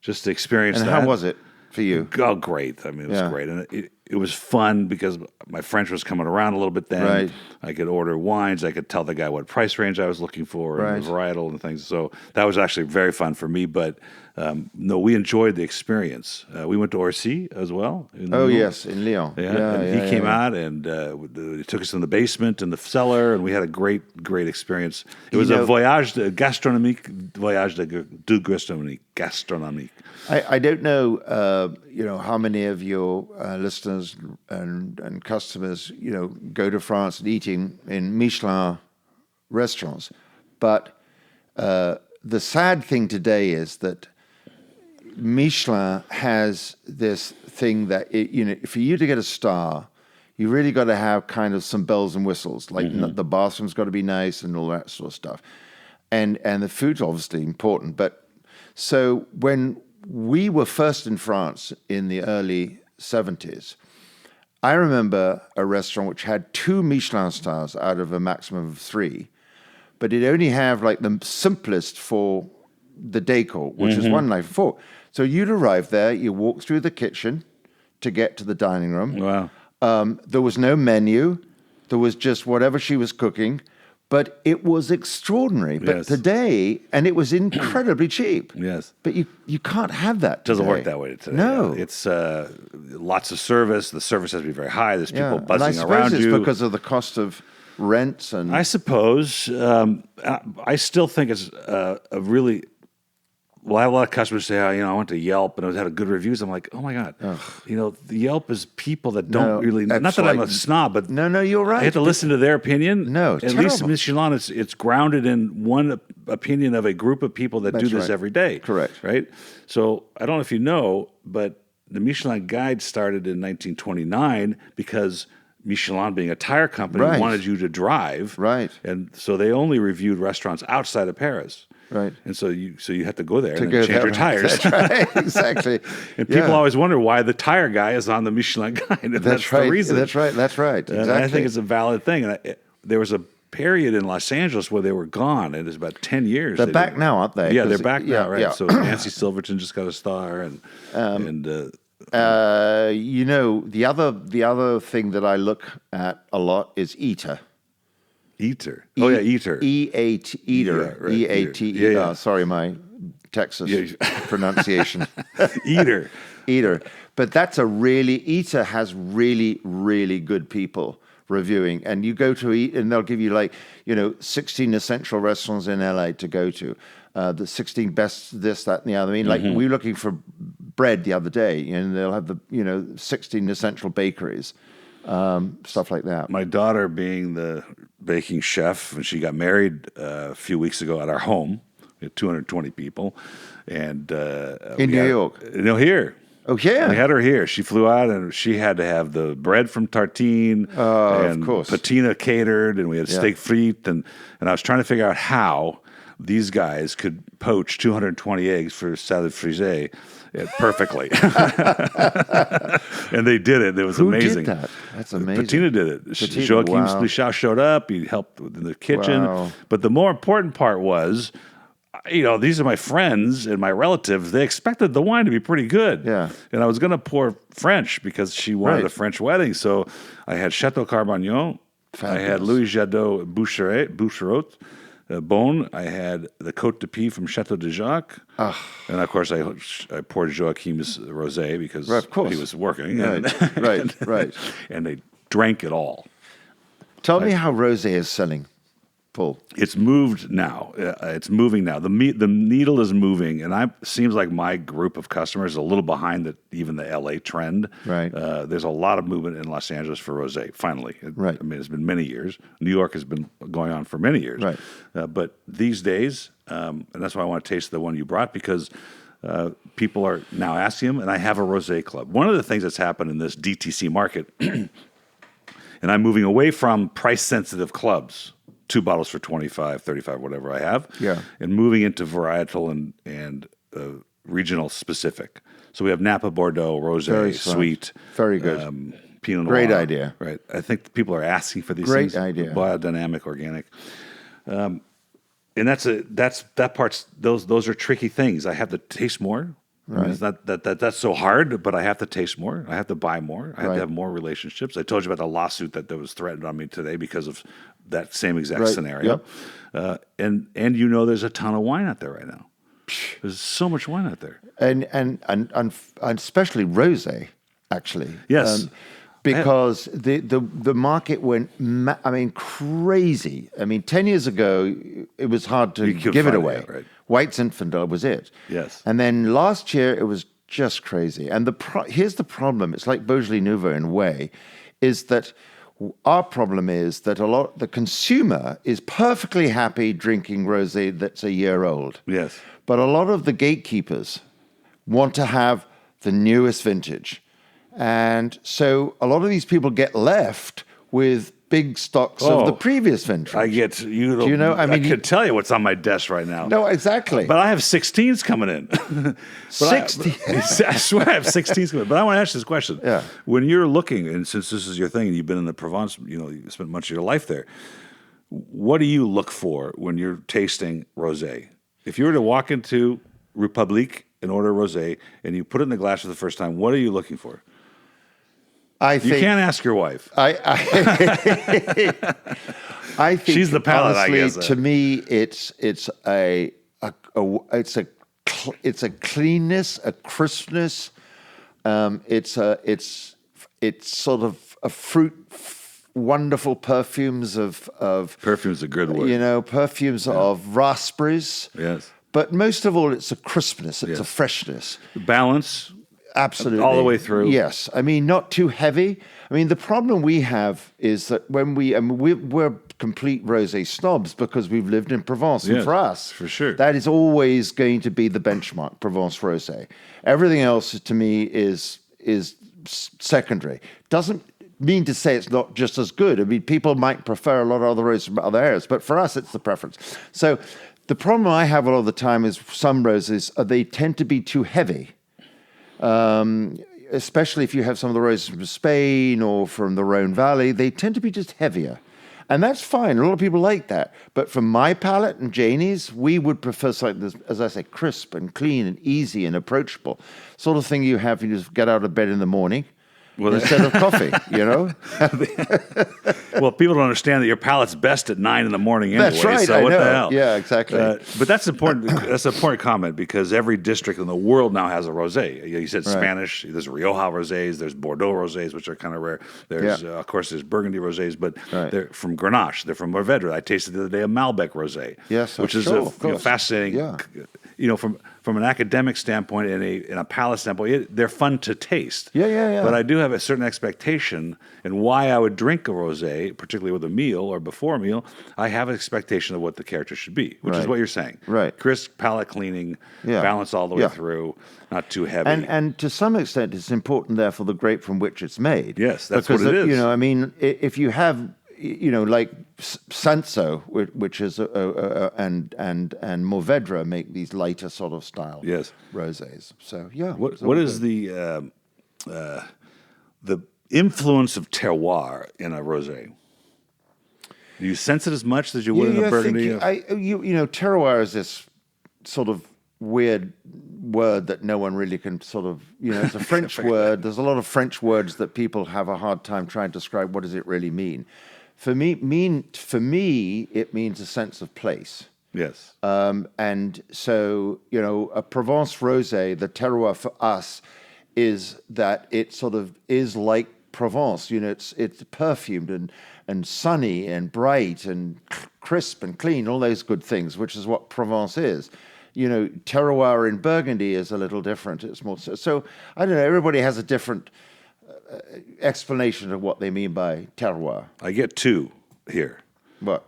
just to experience that. And how was it for you? Oh, great. I mean, it was great. And it was fun because my French was coming around a little bit then. Right. I could order wines. I could tell the guy what price range I was looking for and the varietal and things. So that was actually very fun for me. But no, we enjoyed the experience. We went to Orsi as well. Yes, in Lyon. He came out and he took us in the basement and the cellar, and we had a great experience. It was a voyage gastronomique. I don't know, how many of your listeners and customers, go to France and eating in Michelin restaurants. But the sad thing today is that Michelin has this thing that, for you to get a star, you really got to have kind of some bells and whistles, like the bathroom's got to be nice and all that sort of stuff. And the food's obviously important. But so when we were first in France in the early 70s, I remember a restaurant which had 2 Michelin stars out of a maximum of 3, but it only have like the simplest for the decor, which is 1 knife and fork. So you'd arrive there, you walk through the kitchen to get to the dining room. Wow. There was no menu. There was just whatever she was cooking. But it was extraordinary. But today, and it was incredibly cheap. Yes. But you can't have that today. Doesn't work that way today. No. It's lots of service. The service has to be very high. There's people buzzing and I suppose around it's you. because of the cost of rents and... I suppose. I still think it's a really... Well, I have a lot of customers say, I went to Yelp and it had good reviews. I'm like, oh my God. The Yelp is people that don't really... Not that I'm a snob, but... No, you're right. I have to listen to their opinion. No, At least Michelin, it's grounded in one opinion of a group of people that do this every day. Correct. Right? So I don't know if you know, but the Michelin Guide started in 1929 because Michelin, being a tire company, wanted you to drive. Right. And so they only reviewed restaurants outside of Paris. Right. And so you have to go there and change your tires. That's right, exactly. And people always wonder why the tire guy is on the Michelin Guide. And that's right. the reason. That's right. Exactly. And I think it's a valid thing. And there was a period in Los Angeles where they were gone. It was about 10 years. They're back now, aren't they? Yeah, they're back now, right? Yeah. So Nancy Silverton just got a star. The other thing that I look at a lot is Eater. Eater. Eater. E-A-T, Eater. Yeah, right. E-A-T, Yeah. Sorry, my Texas pronunciation. Eater. But that's Eater has really, really good people reviewing. And you go to eat, and they'll give you 16 essential restaurants in LA to go to. The 16 best this, that, and the other. I mean, we were looking for bread the other day, and they'll have the 16 essential bakeries, stuff like that. My daughter, being the baking chef, and she got married a few weeks ago at our home. We had 220 people, and in New York. No, here. Oh yeah, we had her here. She flew out, and she had to have the bread from Tartine, and of course, patina catered, and we had steak frite, and I was trying to figure out how these guys could poach 220 eggs for salad frisée perfectly. And they did it. It was amazing. Who did that? That's amazing. Patina did it. Joachim Splichau showed up. He helped in the kitchen. Wow. But the more important part was, these are my friends and my relatives. They expected the wine to be pretty good. Yeah. And I was going to pour French because she wanted a French wedding. So I had Chateau Carbagnon. I had Louis Jadot Boucherot. Beaune. I had the Côte de Pie from Chateau de Jacques. And of course, I poured Joachim's rosé because he was working. Right. And they drank it all. Tell me how rosé is selling, Paul. It's moved now. It's moving now. The needle is moving, and seems like my group of customers is a little behind even the LA trend. Right. There's a lot of movement in Los Angeles for rosé. Finally, right. I mean, it's been many years. New York has been going on for many years. Right. But these days, and that's why I want to taste the one you brought because people are now asking them, and I have a rosé club. One of the things that's happened in this DTC market, and I'm moving away from price-sensitive clubs. 2 bottles for 25, 35, whatever I have. Yeah. And moving into varietal and regional specific. So we have Napa Bordeaux, Rosé, Sweet. Very good. Pinot Noir. Great idea. Right. I think people are asking for these things. Great idea. Biodynamic, organic. And that part's, those are tricky things. I have to taste more. I mean, it's not that's so hard, but I have to taste more. I have to buy more. I have Right. to have more relationships. I told you about the lawsuit that was threatened on me today because of that same exact Right. scenario. Yep. And there's a ton of wine out there right now. There's so much wine out there. And especially rosé, actually. Yes. Because the market went, crazy. I mean, 10 years ago, it was hard to You could give it find it, away. yeah, right. White Zinfandel was it. Yes. And then last year, it was just crazy. And here's the problem. It's like Beaujolais Nouveau in a way, is that our problem is that the consumer is perfectly happy drinking rosé that's a year old. Yes. But a lot of the gatekeepers want to have the newest vintage. And so a lot of these people get left with big stocks of the previous vintage. I get you. Do you know? I could tell you what's on my desk right now. No, exactly. But I have 16s coming in. 60. I swear I have 16s coming in. But I want to ask this question. Yeah. When you're looking, and since this is your thing, and you've been in the Provence, you spent much of your life there. What do you look for when you're tasting rosé? If you were to walk into Republique and order rosé, and you put it in the glass for the first time, what are you looking for? I think You can't ask your wife. I think She's the palate, I honestly, guess. to me, it's a cleanness, a crispness. It's sort of a fruit, wonderful perfumes of Perfume's a good word. perfumes of raspberries. Yes. But most of all, it's a crispness. It's a freshness. Balance. Absolutely. All the way through. Yes. I mean, not too heavy. I mean, the problem we have is that when we're complete rosé snobs because we've lived in Provence. Yes, and for us, for sure. that is always going to be the benchmark, Provence rosé. Everything else, to me, is secondary. Doesn't mean to say it's not just as good. I mean, people might prefer a lot of other rosés from other areas, but for us, it's the preference. So the problem I have a lot of the time is some roses, they tend to be too heavy. Especially if you have some of the roses from Spain or from the Rhone Valley, they tend to be just heavier. And that's fine. A lot of people like that. But from my palate and Janie's, we would prefer something that's, as I say, crisp and clean and easy and approachable. Sort of thing you have when you just get out of bed in the morning instead of coffee, Well, people don't understand that your palate's best at 9 a.m. anyway. That's right. So I what know. the hell? Yeah, exactly. But that's important. That's an important comment because every district in the world now has a rosé. You said Spanish. There's Rioja rosés. There's Bordeaux rosés, which are kind of rare. There's of course there's Burgundy rosés, but they're from Grenache. They're from Mourvedre. I tasted the other day a Malbec rosé. Yes, which is fascinating. Yeah. From an academic standpoint and a palate standpoint, they're fun to taste. Yeah. But I do have a certain expectation, and why I would drink a rosé, particularly with a meal or before a meal, I have an expectation of what the character should be, which is what you're saying. Right. Crisp, palate cleaning, balance all the way through, not too heavy. And to some extent, it's important, therefore, the grape from which it's made. Yes, that's what it is. I mean, if you have, like Sanso, which is and Mourvedre make these lighter sort of style rosés. So what is the influence of terroir in a rosé? Do you sense it as much as you would in a Burgundy? Terroir is this sort of weird word that no one really can sort of, it's a French word. There's a lot of French words that people have a hard time trying to describe what does it really mean. For me, it means a sense of place. Yes. And so, a Provence rosé, the terroir for us is that it sort of is like Provence. It's perfumed and sunny and bright and crisp and clean, all those good things, which is what Provence is. Terroir in Burgundy is a little different. It's more so I don't know. Everybody has a different explanation of what they mean by terroir. I get two here. What?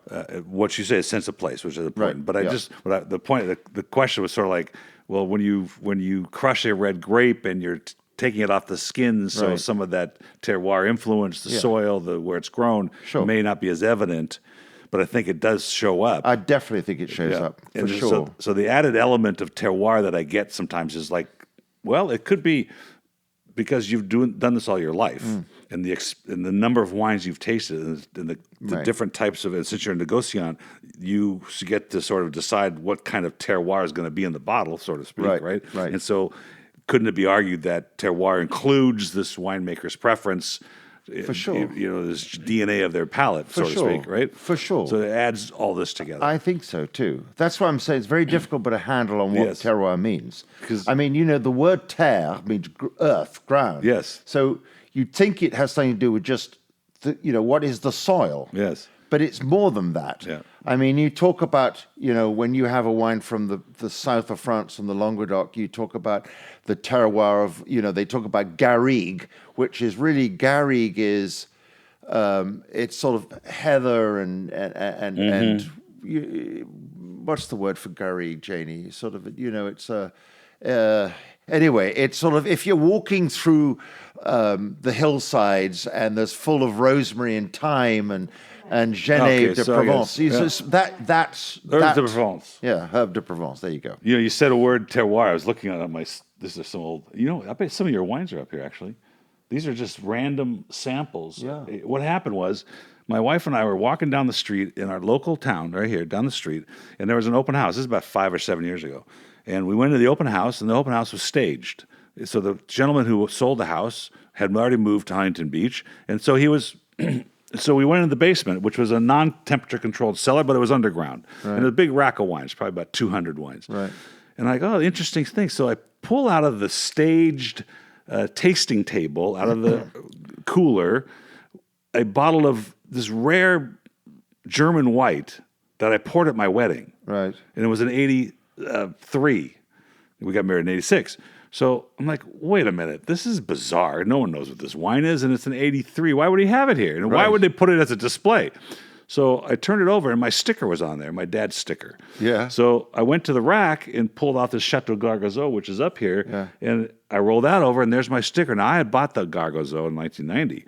What you say is sense of place, which is important. Right. But the question was sort of like, well, when you crush a red grape and you're taking it off the skin, so some of that terroir influence, the soil, where it's grown, may not be as evident. But I think it does show up. I definitely think it shows up, for sure. So the added element of terroir that I get sometimes is like, well, it could be because you've done this all your life, and the number of wines you've tasted, and the different types of, and since you're a negociant, you get to sort of decide what kind of terroir is going to be in the bottle, so to speak, right? Right. And so couldn't it be argued that terroir includes this winemaker's preference? For sure. This DNA of their palate, so to speak, right? For sure. So it adds all this together. I think so, too. That's why I'm saying it's very difficult to put a handle on what terroir means. I mean, the word terre means earth, ground. Yes. So you'd think it has something to do with just, what is the soil? Yes. But it's more than that. Yeah. I mean, you talk about, when you have a wine from the south of France, from the Languedoc, you talk about the terroir of, they talk about garrigue, which is really, garrigue is, it's sort of heather and what's the word for garrigue, Janie? Sort of, it's anyway, it's sort of, if you're walking through the hillsides and there's full of rosemary and thyme and Genève de Provence. That's Herb de Provence. Yeah, Herb de Provence. There you go. You said a word terroir. I was looking at this is some old. I bet some of your wines are up here actually. These are just random samples. Yeah. What happened was, my wife and I were walking down the street in our local town right here down the street, and there was an open house. This is about 5 or 7 years ago, and we went to the open house, and the open house was staged. So the gentleman who sold the house had already moved to Huntington Beach, and so he was. So we went into the basement, which was a non-temperature controlled cellar, but it was underground. Right. And a big rack of wines, probably about 200 wines. Right. And I go, interesting thing. So I pull out of the staged tasting table, out of the cooler, a bottle of this rare German white that I poured at my wedding. Right. And it was an 83. We got married in 86. So I'm like, wait a minute, this is bizarre. No one knows what this wine is, and it's an 83. Why would he have it here? And why would they put it as a display? So I turned it over, and my sticker was on there, my dad's sticker. Yeah. So I went to the rack and pulled out this Chateau Gargazeau, which is up here, and I rolled that over, and there's my sticker. Now, I had bought the Gargazeau in 1990.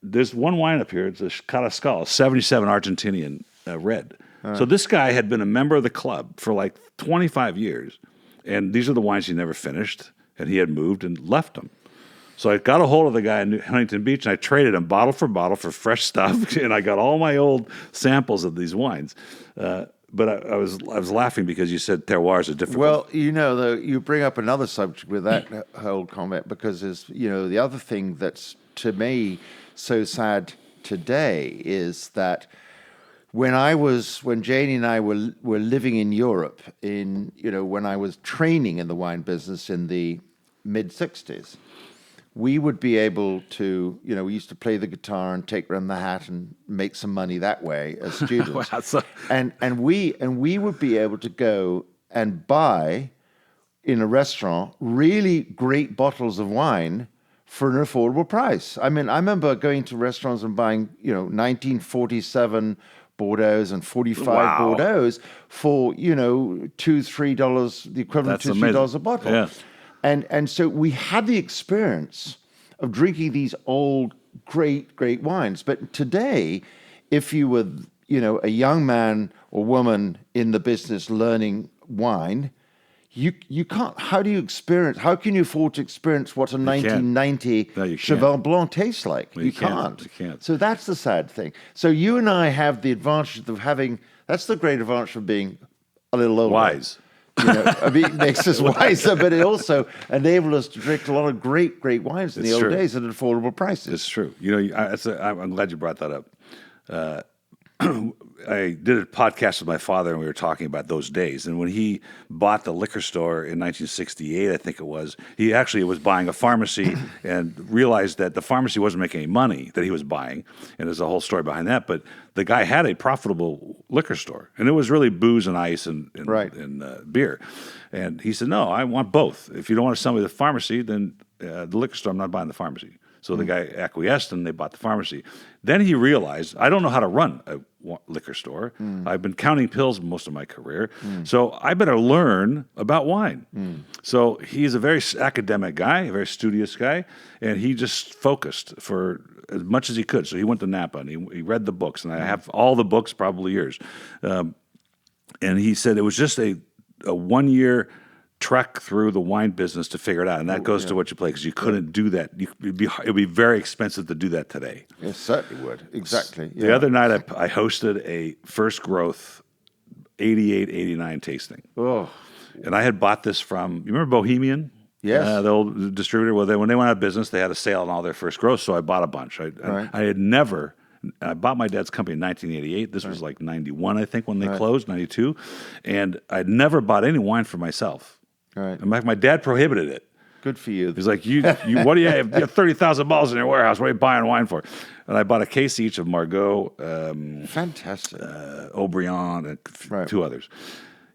There's one wine up here. It's a Carascal, 77 Argentinian red. So this guy had been a member of the club for like 25 years. And these are the wines he never finished, and he had moved and left them. So I got a hold of the guy in Huntington Beach, and I traded him bottle for fresh stuff, and I got all my old samples of these wines. But I was laughing because you said terroirs are difficult. Well, though, you bring up another subject with that whole comment, because the other thing that's, to me, so sad today is that when Janie and I were living in Europe, when I was training in the wine business in the mid-'60s, we would be able to, we used to play the guitar and take around the hat and make some money that way as students. Wow, and we would be able to go and buy in a restaurant really great bottles of wine for an affordable price. I mean, I remember going to restaurants and buying, 1947 Bordeaux's and 45 Bordeaux's for, $2, $3, the equivalent to $3 a bottle. Yeah. And so we had the experience of drinking these old, great wines. But today, if you were, a young man or woman in the business learning wine, you can't. How can you afford to experience what a 1990 Cheval Blanc tastes like? You can't. You can't. So that's the sad thing. So you and I have the advantage of having. That's the great advantage of being a little older. Wise. It makes us wiser, but it also enabled us to drink a lot of great wines in the old days at affordable prices. It's true. I'm glad you brought that up. I did a podcast with my father, and we were talking about those days. And when he bought the liquor store in 1968, I think it was, he actually was buying a pharmacy and realized that the pharmacy wasn't making any money that he was buying. And there's a whole story behind that. But the guy had a profitable liquor store, and it was really booze and ice and beer. And he said, no, I want both. If you don't want to sell me the pharmacy, then the liquor store, I'm not buying the pharmacy. So the guy acquiesced, and they bought the pharmacy. Then he realized, I don't know how to run a liquor store. I've been counting pills most of my career, so I better learn about wine. So he's a very academic guy, a very studious guy, and he just focused for as much as he could. So he went to Napa, and he read the books, and I have all the books, probably yours. And he said it was just a 1 year trek through the wine business to figure it out, and that goes to what you play, because you couldn't do that. It'd be very expensive to do that today. It certainly would. Exactly. The other night, I hosted a First Growth 88, 89 tasting. Oh, and I had bought this from. You remember Bohemian? Yes. The old distributor. Well, when they went out of business, they had a sale on all their first gross, so I bought a bunch. I had never. I bought my dad's company in 1988. This was like 91, I think, when they closed, 92. And I'd never bought any wine for myself. Right. In fact, my dad prohibited it. Good for you. He's like, you what do you have? You have 30,000 bottles in your warehouse. What are you buying wine for? And I bought a case each of Margaux, Fantastic. Aubryon, and two others.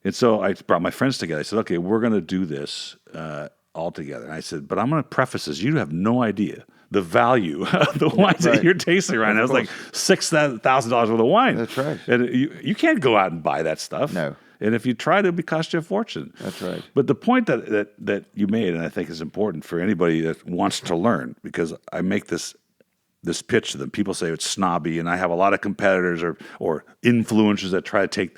And so I brought my friends together. I said, okay, we're going to do this all together. And I said, but I'm going to preface this. You have no idea the value of the wines that you're tasting right now. It's like $6,000 worth of wine. That's right. And you can't go out and buy that stuff. No. And if you try to, it cost you a fortune. That's right. But the point that you made, and I think is important for anybody that wants to learn, because I make this pitch to them. People say it's snobby, and I have a lot of competitors or influencers that try to take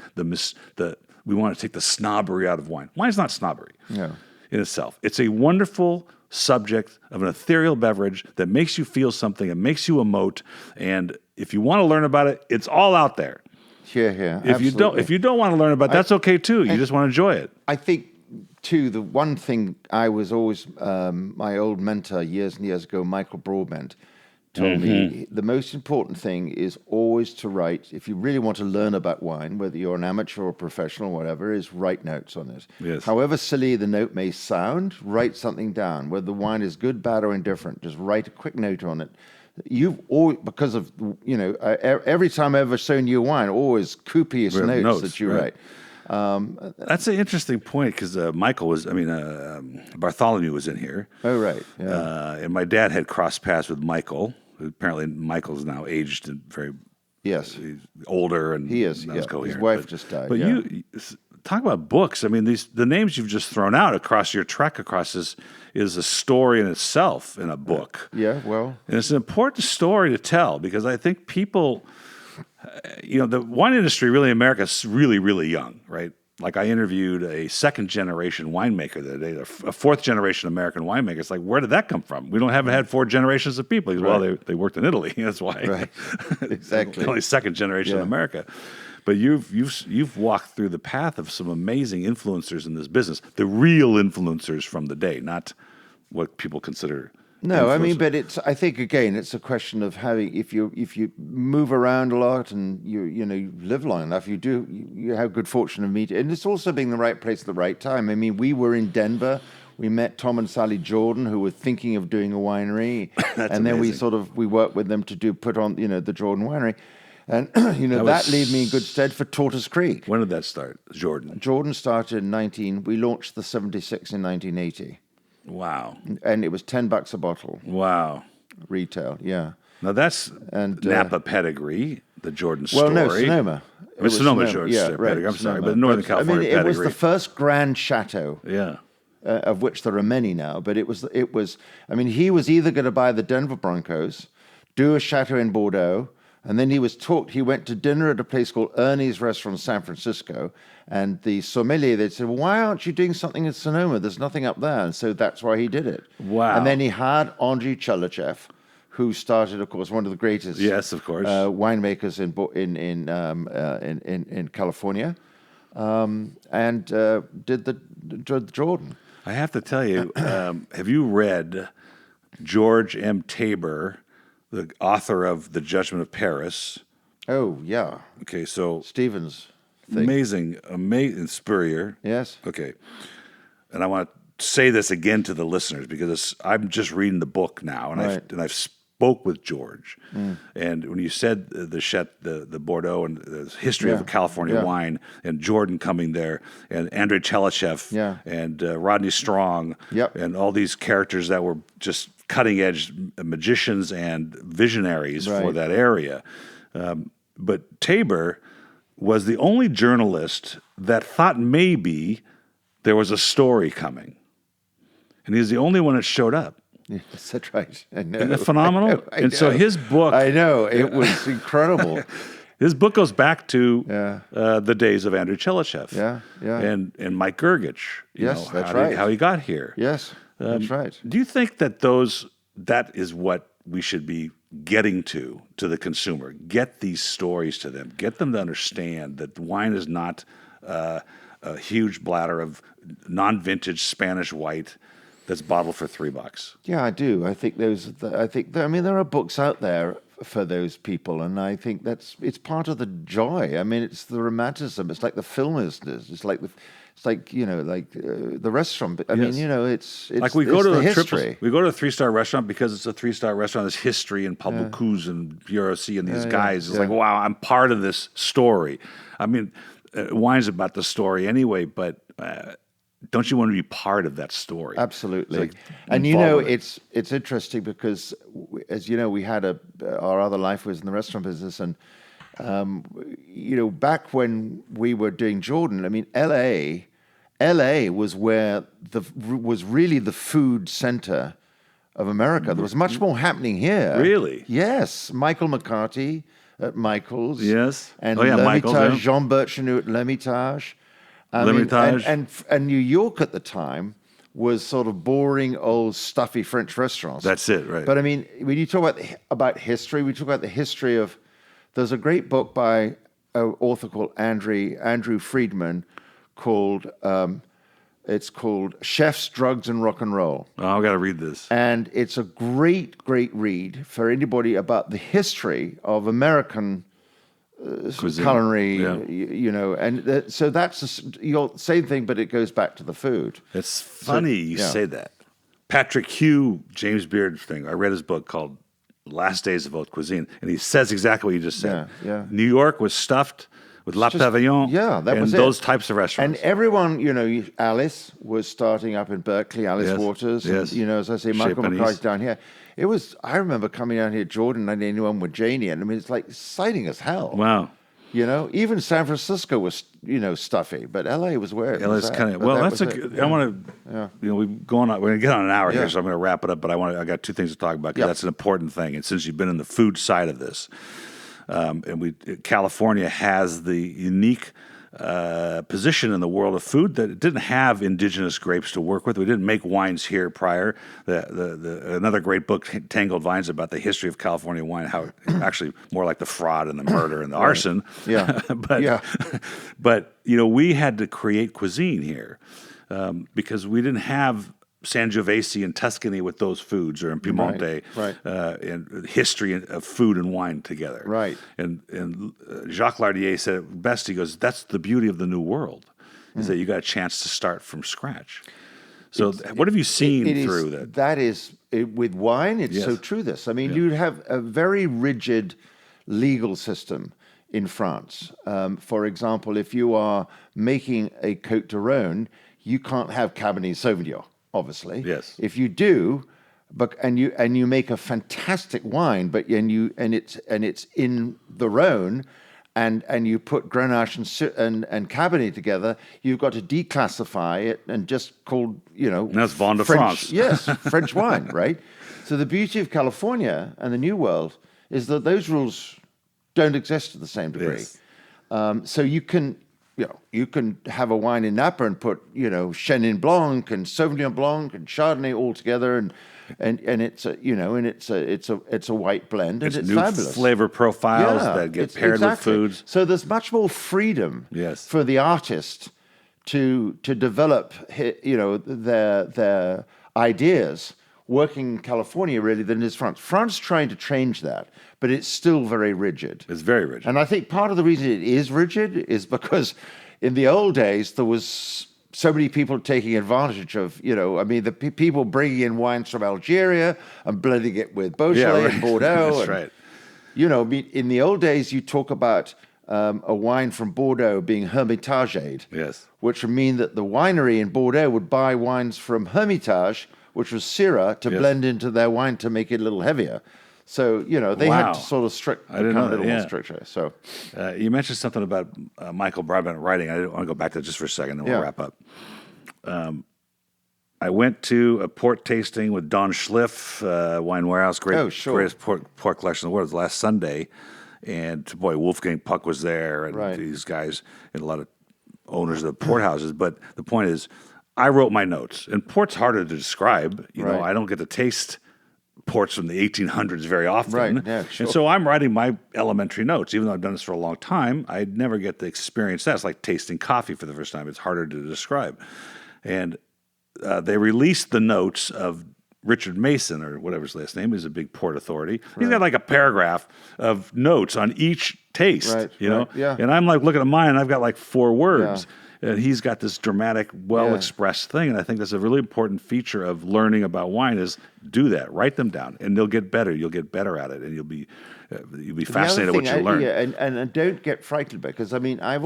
we want to take the snobbery out of wine. Wine's not snobbery in itself. It's a wonderful subject of an ethereal beverage that makes you feel something, it makes you emote, and if you want to learn about it, it's all out there. Yeah, If you don't want to learn about it, that's okay too. You just want to enjoy it. I think, too, the one thing I was always, my old mentor years and years ago, Michael Broadbent, told me the most important thing is always to write, if you really want to learn about wine, whether you're an amateur or professional or whatever, is write notes on it. Yes. However silly the note may sound, write something down. Whether the wine is good, bad, or indifferent, just write a quick note on it. You've always, because of, every time I've ever shown you a wine, always copious notes that you write. That's an interesting point because Bartholomew was in here. Oh, right. Yeah. And my dad had crossed paths with Michael. Apparently, Michael's now aged and he's older and he is. not as coherent. His wife just died. But you talk about books. I mean, the names you've just thrown out across your trek across is a story in itself in a book. Well, and it's an important story to tell because I think people. The wine industry really in America is really, really young, right? Like I interviewed a second-generation winemaker the other day, a fourth-generation American winemaker. It's like, where did that come from? We haven't had 4 generations of people. Well, they worked in Italy. That's why. Right. Exactly. Only second-generation America. But you've walked through the path of some amazing influencers in this business, the real influencers from the day, not what people consider. No, I mean, but I think again, it's a question of having. If you move around a lot and you live long enough, you have good fortune of meeting, and it's also being the right place at the right time. I mean, we were in Denver. We met Tom and Sally Jordan, who were thinking of doing a winery, and then amazing. we worked with them to put on the Jordan winery, and that leave me in good stead for Tortoise Creek. When did that start, Jordan? Jordan started we launched the 76 in 1980. Wow. And it was $10 a bottle. Wow. Retail, yeah. Now that's Napa pedigree, the Jordan story. Well, no, Sonoma. It was Sonoma Jordan pedigree. I'm sorry, but Northern California pedigree. It was the first grand chateau. Yeah. Of which there are many now, but it was. He was either going to buy the Denver Broncos, do a chateau in Bordeaux, and then he went to dinner at a place called Ernie's Restaurant in San Francisco, and the sommelier, they said, well, why aren't you doing something in Sonoma? There's nothing up there. And so that's why he did it. Wow. And then he had Andrei Chalachev, who started, of course, one of the greatest winemakers in California, and did the Jordan. I have to tell you, have you read George M. Tabor, the author of The Judgment of Paris? Oh, yeah. Okay, so Stevens. Amazing, Spurrier. Yes. Okay. And I want to say this again to the listeners because I'm just reading the book now, and I've spoke with George. And when you said the Bordeaux and the history of California wine, and Jordan coming there, and Andrei Chalachev, and Rodney Strong, and all these characters that were just cutting-edge magicians and visionaries for that area. But Tabor was the only journalist that thought maybe there was a story coming. And he's the only one that showed up. Yes, that's right. I know. Isn't that phenomenal? I know. So his book... I know. It was incredible. His book goes back to the days of Andrei Chalachev. And Mike Gergich. That's right. How he got here. Yes, that's right. Do you think that that is what we should be getting to the consumer? Get these stories to them. Get them to understand that wine is not a huge bladder of non-vintage Spanish white that's bottled for $3. Yeah, I do. I think I mean, there are books out there for those people, and I think it's part of the joy. I mean, it's the romanticism. It's like the film is. It's like the restaurant. I mean, it's like we go to the a history. We go to a 3-star restaurant because it's a 3-star restaurant. There's history and Pablo Cous and Bureau C and these guys. It's like, wow, I'm part of this story. I mean, wine's about the story anyway, but don't you want to be part of that story? Absolutely. Like and it's interesting because, as you know, we had our other life was in the restaurant business, and back when we were doing Jordan, I mean, LA was where was really the food center of America. There was much more happening here. Really? Yes. Michael McCarthy at Michael's. Yes. And Michael's, L'Hermitage, Jean Bertrand at L'Hermitage. And New York at the time was sort of boring, old, stuffy French restaurants. That's it, right? But I mean, when you talk about history, we talk about the history of. There's a great book by an author called Andrew Friedman called it's called Chefs, Drugs, and Rock and Roll. Oh, I've got to read this. And it's a great, great read for anybody about the history of American culinary, and so that's the same thing, but it goes back to the food. It's funny you say that. Patrick Hugh, James Beard thing. I read his book called Last Days of Haute Cuisine, and he says exactly what you just said. Yeah. New York was stuffed with La Pavillon and those types of restaurants. And everyone, Alice was starting up in Berkeley, Alice Waters, and, as I say, Michael McCarthy's down here. I remember coming down here, Jordan, and anyone with Janie, and I mean, it's like exciting as hell. Wow. Even San Francisco was, stuffy, but LA was where it was. Kind of, well, that's I want to, we're going to get on an hour here, so I'm going to wrap it up, but I got two things to talk about because that's an important thing. And since you've been in the food side of this, California has the unique position in the world of food that it didn't have indigenous grapes to work with. We didn't make wines here prior. Another great book, Tangled Vines, about the history of California wine, how actually more like the fraud and the murder and the arson. Yeah. But we had to create cuisine here because we didn't have Sangiovese in Tuscany with those foods, or in Piemonte, and history of food and wine together. Right. And Jacques Lardier said it best. He goes, "That's the beauty of the new world, is that you got a chance to start from scratch." So, what have you seen through that? That is, with wine, it's so true. I mean, you'd have a very rigid legal system in France. For example, if you are making a Côte de Rhône, you can't have Cabernet Sauvignon. Obviously, yes. If you do, and you make a fantastic wine, and it's in the Rhône, and you put Grenache and Cabernet together, you've got to declassify it and just call that's Vin de French, France. Yes, French wine, right? So the beauty of California and the New World is that those rules don't exist to the same degree. Yes. So you can have a wine in Napa and put, Chenin Blanc and Sauvignon Blanc and Chardonnay all together, and it's a white blend, and it's new fabulous. Flavor profiles that get paired with foods. So there's much more freedom for the artist to develop, their ideas working in California really than is France. France is trying to change that, but it's still very rigid. It's very rigid. And I think part of the reason it is rigid is because in the old days, there was so many people taking advantage of, the people bringing in wines from Algeria and blending it with Beaujolais and Bordeaux. That's right. In the old days, you talk about a wine from Bordeaux being Hermitaged. Yes. Which would mean that the winery in Bordeaux would buy wines from Hermitage, which was Syrah, to blend into their wine to make it a little heavier. So, they had to sort of become a little more stricter. So, you mentioned something about Michael Broadbent writing. I want to go back to that just for a second, and we'll wrap up. I went to a port tasting with Don Schliff, Wine Warehouse, greatest port collection in the world. It was last Sunday. And, boy, Wolfgang Puck was there, and these guys, and a lot of owners of the port houses. But the point is, I wrote my notes, and port's harder to describe. I don't get to taste ports from the 1800s very often. Right, yeah, sure. And so I'm writing my elementary notes. Even though I've done this for a long time, I'd never get to experience that. It's like tasting coffee for the first time. It's harder to describe. And they released the notes of Richard Mason, or whatever his last name is, a big port authority. He's got like a paragraph of notes on each taste, you know? Yeah. And I'm like looking at mine, and I've got like 4 words. And he's got this dramatic, well-expressed thing. And I think that's a really important feature of learning about wine is do that. Write them down, and they'll get better. You'll get better at it, and you'll be fascinated with what you learn. Yeah, and don't get frightened, because I mean, I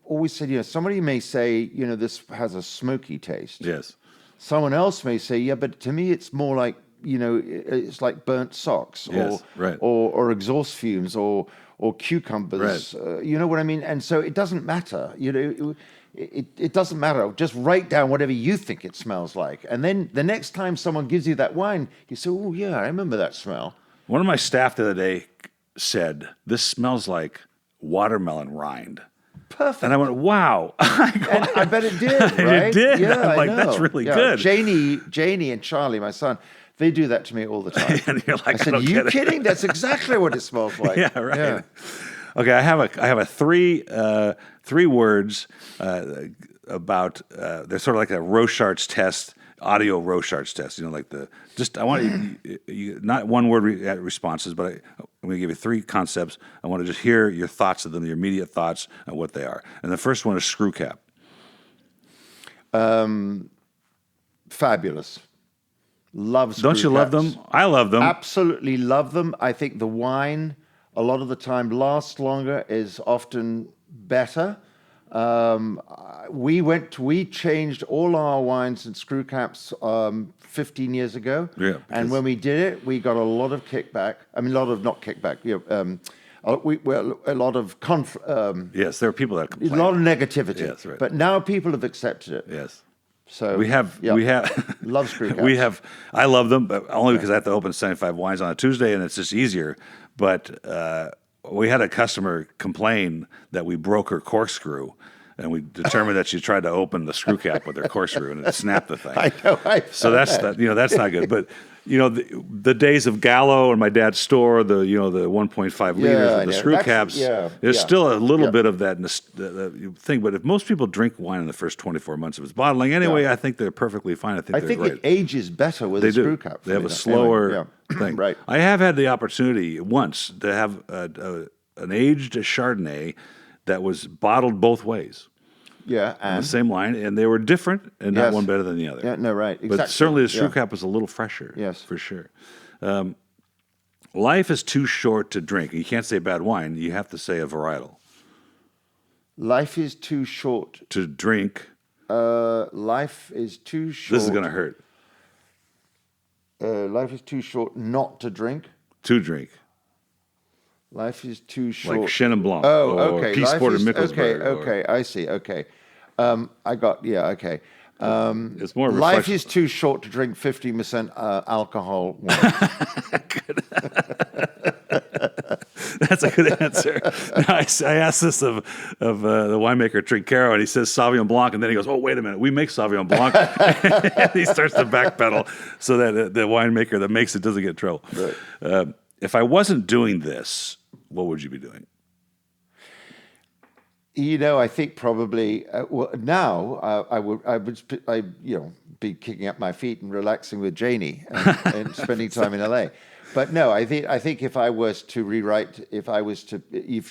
always said, somebody may say, this has a smoky taste. Yes. Someone else may say, yeah, but to me it's more like, it's like burnt socks or exhaust fumes or cucumbers. You know what I mean? And so it doesn't matter. It doesn't matter. Just write down whatever you think it smells like. And then the next time someone gives you that wine, you say, oh, yeah, I remember that smell. One of my staff the other day said, this smells like watermelon rind. Perfect. And I went, wow. And I bet it did, right? It did. Yeah, I'm like, I know. that's really good. Janie and Charlie, my son, they do that to me all the time. And you're like, I said, are you kidding? That's exactly what it smells like. Yeah, right. Yeah. Okay, I have a three words about they're sort of like a Rorschach's test, audio Rorschach's test. I want you not one word responses, but I'm going to give you 3 concepts. I want to just hear your thoughts of them, your immediate thoughts on what they are. And the first one is screw cap. Fabulous. Love screw Don't you love caps. them? I love them. Absolutely love them. I think the wine, a lot of the time, lasts longer, is often better. We changed all our wines and screw caps 15 years ago. Yeah, and when we did it, we got a lot of kickback. I mean, not kickback. A lot of yes, there are people that complain. a lot of negativity. Yes, right. But now people have accepted it. Yes. So we have love screw caps. I love them, but only because I have to open 75 wines on a Tuesday, and it's just easier. But we had a customer complain that we broke her corkscrew, and we determined that she tried to open the screw cap with her corkscrew, and it snapped the thing. I know. That's not good. But the days of Gallo and my dad's store, the 1.5 liters of the screw caps. There's still a little bit of that thing. But if most people drink wine in the first 24 months of its bottling, anyway, I think they're perfecly fine. I think they're great. It ages better with a screw cap. They have a slower thing. Right. I have had the opportunity once to have an aged Chardonnay that was bottled both ways. Yeah, on the same line, and they were different, and not one better than the other. Yeah, no, right. Exactly. But certainly the screw cap was a little fresher. Yes. For sure. Life is too short to drink. You can't say bad wine. You have to say a varietal. Life is too short. To drink. Life is too short. This is going to hurt. Life is too short not to drink. To drink. Life is too short. Like Chenin Blanc. Oh, or okay. Peace Porter Mickelsburg. Okay, I see. Okay. Okay. It's more life is too short to drink 50% alcohol wine. That's a good answer. I asked this of the winemaker Trincaro, and he says Sauvignon Blanc, and then he goes, "Oh, wait a minute, we make Sauvignon Blanc." And he starts to backpedal so that the winemaker that makes it doesn't get in trouble. Right. If I wasn't doing this, what would you be doing? I think probably now I would be kicking up my feet and relaxing with Janie and spending time in LA. But no, I think if I was to rewrite, if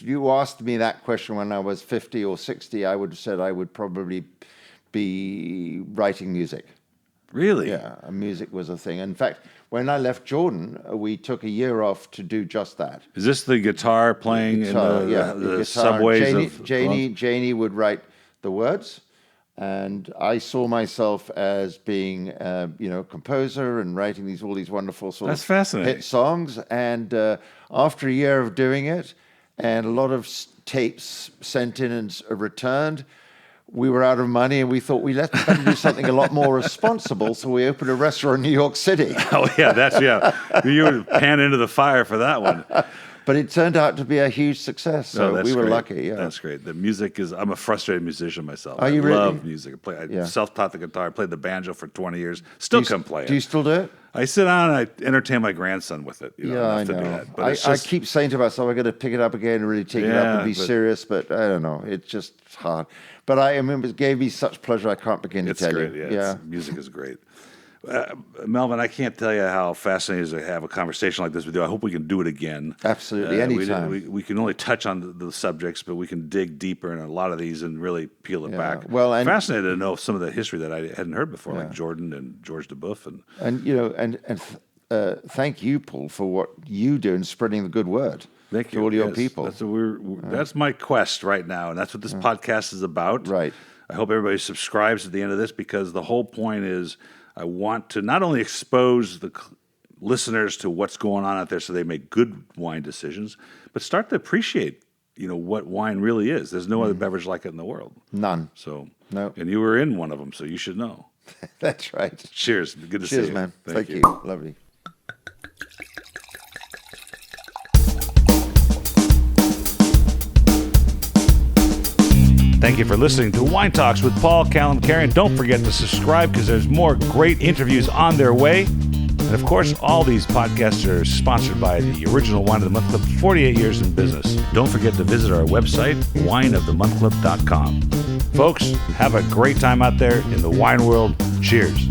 you asked me that question when I was 50 or 60, I would have said I would probably be writing music. Really? Yeah, music was a thing. In fact, when I left Jordan, we took a year off to do just that. Is this the guitar playing in the subways Janie would write the words, and I saw myself as being, a composer and writing all these wonderful sort That's of fascinating. hit songs. And after a year of doing it, and a lot of tapes sent in and returned, we were out of money, and we thought let's do something a lot more responsible. So we opened a restaurant in New York City. Oh yeah, you would pan into the fire for that one. But it turned out to be a huge success. So we were lucky. Yeah, that's great. The music I'm a frustrated musician myself. You I love music. I self-taught the guitar. I played the banjo for 20 years. Still couldn't play it. Do you still do it? I sit down and I entertain my grandson with it. I know. That. But I keep saying to myself, I got to pick it up again and really take it up and be serious. But I don't know. It's just hard. But I remember it gave me such pleasure. I can't begin to tell great, you. Yeah, music is great. Melvin, I can't tell you how fascinating it is to have a conversation like this with you. I hope we can do it again. Absolutely, anytime. We can only touch on the subjects, but we can dig deeper in a lot of these and really peel it back. Well, and fascinated to know some of the history that I hadn't heard before, like Jordan and George DeBoeuf. And thank you, Paul, for what you do in spreading the good word. Thank you. To all your people. That's my quest right now, and that's what this podcast is about. Right. I hope everybody subscribes at the end of this, because the whole point is I want to not only expose the listeners to what's going on out there so they make good wine decisions, but start to appreciate, what wine really is. There's no other beverage like it in the world. None. So, no. And you were in one of them, so you should know. That's right. Cheers. Good to see you. Cheers, man. Thank you. Lovely. Thank you for listening to Wine Talks with Paul, Callum, Carey. And don't forget to subscribe, because there's more great interviews on their way. And of course, all these podcasts are sponsored by the Original Wine of the Month Club, 48 years in business. Don't forget to visit our website, wineofthemonthclub.com. Folks, have a great time out there in the wine world. Cheers.